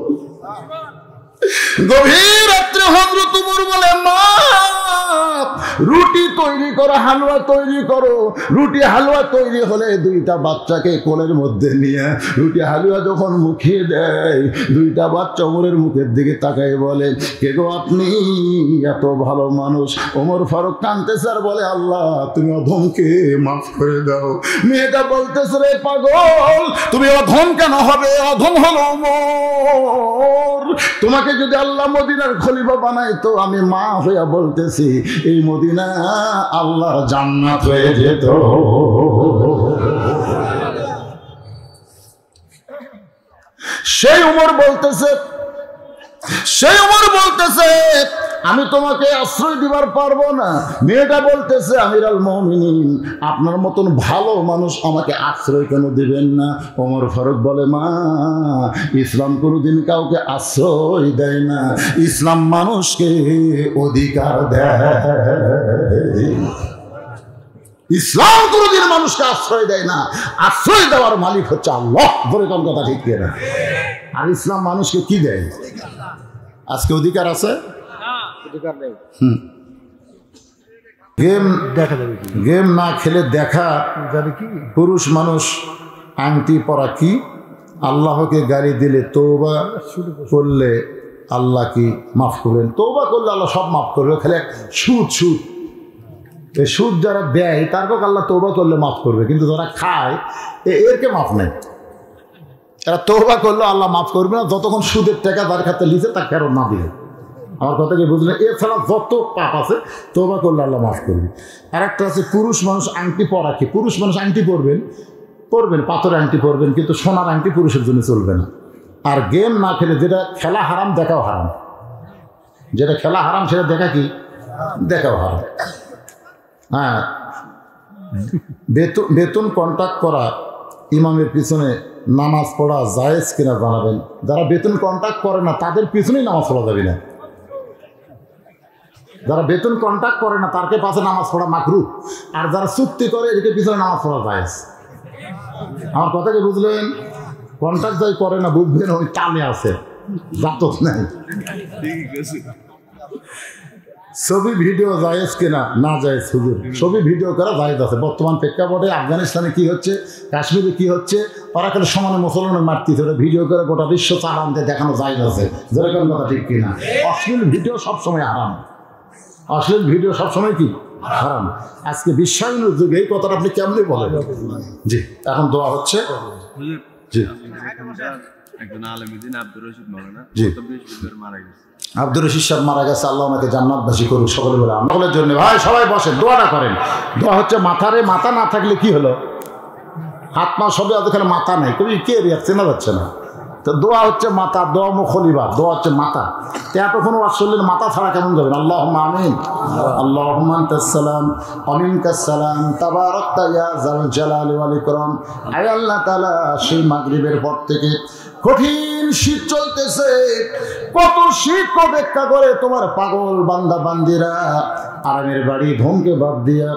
গভীর রাত্রে হযরত ওমর বলে, মা রুটি তৈরি করো, হালুয়া তৈরি করো। রুটি হালুয়া তৈরি হলে 2টা বাচ্চাকে কোলের মধ্যে নিয়ে রুটি হালুয়া যখন মুখে দেয়, 2টা বাচ্চা ওমরের মুখের দিকে তাকায় বলে, কে গো আপনি? এত ভালো মানুষ। ওমর ফারুক কাঁদতেছে আর বলে, আল্লাহ তুমি অধমকে মাফ করে দাও। মেয়েটা বলতেছে, রে পাগল তুমি অধম কেন হবে? অধম হলো ওমর। তোমাকে যদি আল্লাহ মদিনার খলিফা বানায় তো আমি মা হইয়া বলতেছি এই মদিনা আল্লাহর জান্নাত হয়ে যেত। সেই উমর বলতেছে আমি তোমাকে আশ্রয় দিবার পারবো না। মেয়েটা বলতেছে আমিরাল মুমিনিন আপনার মতন ভালো মানুষ আমাকে আশ্রয় কেন দিবেন না? ওমর ফারুক বলে মা ইসলাম কোনোদিন কাউকে আশ্রয় দেয় না, ইসলাম মানুষকে অধিকার দেয়। ইসলাম কোনোদিন মানুষকে আশ্রয় দেয় না, আশ্রয় দেওয়ার মালিক হচ্ছে আল্লাহ। বলে কোন কথা ঠিক কিনা? আর ইসলাম মানুষকে কি দেয়? আজকে অধিকার আছে? গেম না খেলে দেখা যাবে কি? পুরুষ মানুষ আংটি পরা কি? আল্লাহকে গালি দিলে তওবা করলে আল্লাহ কি মাফ করবেন? তওবা করলে আল্লাহ সব মাফ করবে। খালি সুদ এই সুদ যারা দেয় তারপর আল্লাহ তওবা করলে মাফ করবে, কিন্তু যারা খায় এরকে মাফ নেই। এরা তওবা করলে আল্লাহ মাফ করবে না যতক্ষণ সুদের টাকা তার খাতে লিখে তা ফেরত না দিয়ে। আমার কথা কি বুঝলেন? এছাড়া যত পাপ আছে তওবা করলে আল্লাহ মাফ করবে। আর একটা আছে পুরুষ মানুষ আংটি পরা কি? পুরুষ মানুষ আংটি পরবেন, পাথরের আংটি পরবেন, কিন্তু সোনার আংটি পুরুষের জন্য চলবে না। আর গেম না খেলে যেটা খেলা হারাম দেখাও হারাম, যেটা খেলা হারাম সেটা দেখাও হারাম। হ্যাঁ, বেতন কন্ট্রাক্ট করা ইমামের পিছনে নামাজ পড়া জায়েজ কিনা জানাবেন। যারা বেতন কন্ট্রাক্ট করে না তাদের পিছনেই নামাজ পড়া যাবে না। যারা বেতন কন্ট্রাক্ট করে না তারকে পাশে নামাজ পড়া মাকরুহ, আর যারা চুক্তি করে এদিকে পিছনে নামাজ পড়া জায়েজ। আমার কথা কি বুঝলেন? কন্ট্রাক্ট যাই করে না বুঝবেন ওই টানে আছে, জাতক নাই। ছবি ভিডিও জায়েজ কিনা? না জায়েজ হুজুর। ছবি ভিডিও করা জায়েজ আছে। বর্তমান প্রেক্ষাপটে আফগানিস্তানে কি হচ্ছে, কাশ্মীরে কি হচ্ছে, ওরা খালি সমানে মুসলমানের মারতেছে, ওরা ভিডিও করে গোটা বিশ্ব চালানতে দেখানো জায়েজ আছে। যেরকম কথা ঠিক কিনা? অশ্লীল ভিডিও সবসময় হারাম, অশ্লীল ভিডিও সবসময় কি হারাম। আজকে বিশ্বায়নের যুগে এই কথাটা আপনি কেমনি বলেন? জি, এখন দোয়া হচ্ছে। জি, আব্দুর রশিদ সাহেব মারা গেছে, আল্লাহ ওনাকে জান্নাতবাসী করুক সকলে বলে। সকলের জন্য ভাই সবাই বসেন, দোয়াটা করেন। দোয়া হচ্ছে মাথা না থাকলে কি হলো? হাত পা সবে ওখানে মাথা নাই, কবি কে রিয়াক চেনা যাচ্ছে না। তো দোয়া হচ্ছে মাথা, দোয়া মুখলিবা, দোয়া হচ্ছে মাথা। এতক্ষণ ওয়াজ শুনলেন, মাথা ছাড়া কেমন যাবেন? আল্লাহুম্মা আমিন, আল্লাহুম্মা আনতাস সালাম ওয়া মিনকাস সালাম তাবারাকতা ইয়া যাল জালালি ওয়াল ইকরাম। আয় আল্লাহ তাআলা, সেই মাগরিবের পর থেকে কঠিন শীত চলতেছে, কত শীত অপেক্ষা করে তোমার পাগল বান্দা বান্দিরা আরামের বাড়ি ধনকে বাদ দিয়া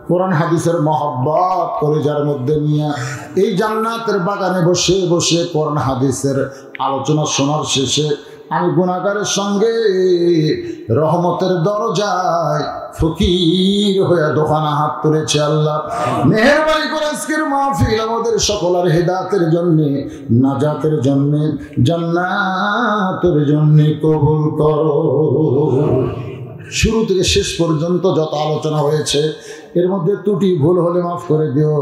কোরআন হাদিসের মহব্বত করে যার মধ্যে নিয়ে এই জান্নাতের বাগানে বসে বসে কোরআন হাদিসের আলোচনা শোনার শেষে আমি গুনাহগারের সঙ্গে রহমতের দরজায় ফকির হয়ে দোকানে হাত তুলেছে। আল্লাহ মেহেরবানি করে আজকের মাহফিল আমাদের সকলের হেদায়েতের জন্য, নাজাতের জন্য, জান্নাতের জন্য কবুল করো। শুরু থেকে শেষ পর্যন্ত যত আলোচনা হয়েছে এর মধ্যে ত্রুটি ভুল হলে মাফ করে দিও,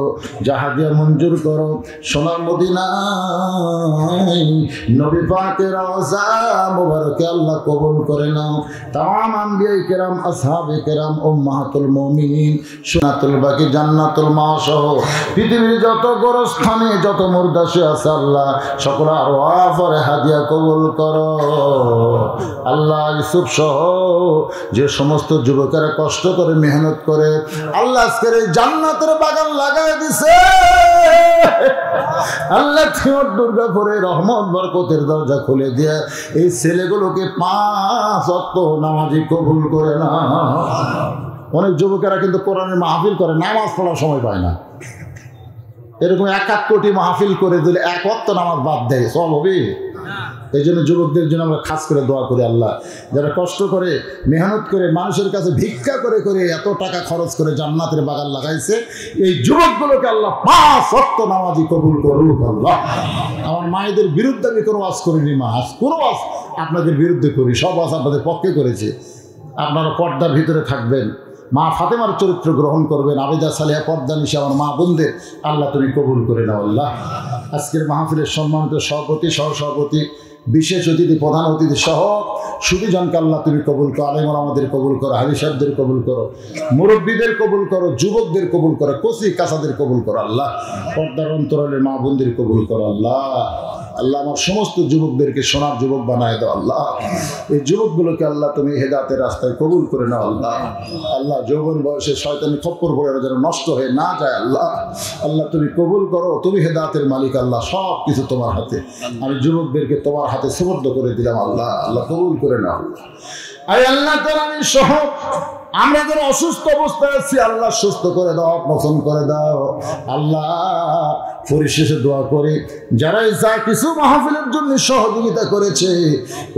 যাহা দিয়া মঞ্জুর করো। সোনার মদিনায় নবী পাকের রওজা মুবারকে আল্লাহ কবুল করে নাও। তামাম আম্বিয়া কেরাম, আসহাবে কেরাম, উম্মাহাতুল মুমিনিন, সুন্নাতুল বাকি, জান্নাতুল মাসহ পৃথিবীর যত গোরস্থানে যত মুর্দাশে আছে আল্লাহ সকল আরওয়াফের হাদিয়া কবুল করো। আল্লাহ ইউসুফ সহ যে সমস্ত যুবকেরা কষ্ট করে মেহনত করে আল্লাহ আজকের এই জান্নাতের বাগান লাগাই দিছে, আল্লাহ থিওর দুর্গাপুরে রহমত বরকতের দরজা খুলে দিয়ে এই ছেলেগুলোকে 5 ওয়াক্ত নামাজি কবুল করে না। অনেক যুবকেরা কিন্তু কোরআনের মাহফিল করে, নামাজ পড়ার সময় পায় না। এরকম 1 কোটি মাহফিল করে দিলে 1 ওয়াক্ত নামাজ বাদ দেয়, সব হবে? এই জন্য যুবকদের জন্য আমরা খাস করে দোয়া করি, আল্লাহ যারা কষ্ট করে মেহনত করে মানুষের কাছে ভিক্ষা করে করে এত টাকা খরচ করে জান্নাতের বাগান লাগাইছে, এই যুবকগুলোকে আল্লাহ 5 ওয়াক্ত নামাজি কবুল করুক। আল্লাহ আমার মায়েদের বিরুদ্ধে আমি কোনো ওয়াজ করিনি, মা আজ কোনো ওয়াজ আপনাদের বিরুদ্ধে করি, সব ওয়াজ আপনাদের পক্ষে করেছে। আপনারা পর্দার ভিতরে থাকবেন, মা ফাতেমার চরিত্র গ্রহণ করবেন, আবেদা সালেহা পর্দা নিশে আমার মা বোনদের আল্লাহ তুমি কবুল করে নাও। আল্লাহ আজকের মাহফিলের সম্মানিত সভাপতি, সহসভাপতি বিশেষ অতিথি প্রধান অতিথি সহ সুধীজনকে আল্লাহ তুমি কবুল করো, আলেম ওলামাদের কবুল করো, হাজি সাহেবদের কবুল করো, মুরব্বীদের কবুল করো, যুবকদের কবুল করো, কচি কাঁচাদের কবুল করো আল্লাহ, পর্দার অন্তরালের মা বোনদের কবুল করো আল্লাহ। আল্লাহ আমার সমস্ত যুবকদেরকে সোনার যুবক বানায় দাও আল্লাহ। এই যুবকগুলোকে আল্লাহ তুমি হেদায়েতের রাস্তায় কবুল করে নাও আল্লাহ। আল্লাহ যৌবন বয়সে শয়তানি খপ্পর পড়ে যেন নষ্ট হয়ে না যায় আল্লাহ। আল্লাহ তুমি কবুল করো, তুমি হেদায়েতের মালিক আল্লাহ, সব কিছু তোমার হাতে। আমি যুবকদেরকে তোমার হাতে সুবর্দ করে দিলাম আল্লাহ। আল্লাহ কবুল করে নাও আয় আল্লাহ। তাআলা আমি সহ আমরা যারা অসুস্থ অবস্থায় আছি আল্লাহ সুস্থ করে দাও, পছন্দ করে দাও আল্লাহ। পরিশেষে দোয়া করি যারা যা কিছু মাহফিলের জন্য সহযোগিতা করেছে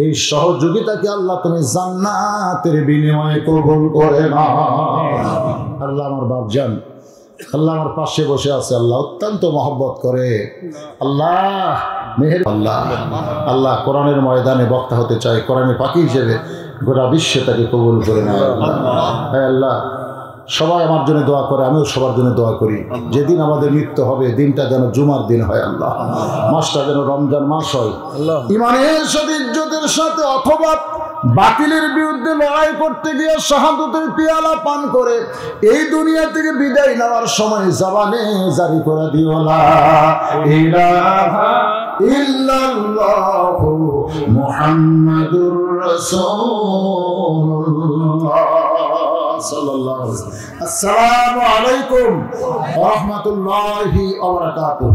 এই সহযোগিতাকে আল্লাহ তুমি জান্নাতের বিনিময়ে কবুল করে নাও আল্লাহ। আমার বাপজান আল্লাহ আমার পাশে বসে আছে আল্লাহ, অত্যন্ত মহব্বত করে আল্লাহ, মেহের আল্লাহ। আল্লাহ কোরআনের ময়দানে বক্তা হতে চাই, কোরআনের পাখি হিসেবে গোটা বিশ্বে তাকে কবুল করে নেয় হ্যাঁ আল্লাহ। সবাই আমার জন্য দোয়া করে, আমিও সবার জন্য দোয়া করি। যেদিন আমাদের মৃত্যু হবে দিনটা যেন জুমার দিন হয় আল্লাহ, মাসটা যেন রমজান মাস হয়, ইমানের সাথে ইজ্জতের সাথে, অথবা বাতিলের বিরুদ্ধে লড়াই করতে গিয়ে শাহাদাতের পেয়ালা পান করে এই দুনিয়া থেকে বিদায় নেওয়ার সময় জবানে জারি করে দিও লা ইলাহা ইল্লাল্লাহু মুহাম্মাদুর রাসূলুল্লাহ সাল্লাল্লাহু আলাইহি ওয়াসাল্লাম। আসসালামু আলাইকুম ওয়া রাহমাতুল্লাহি ওয়া বারাকাতুহু।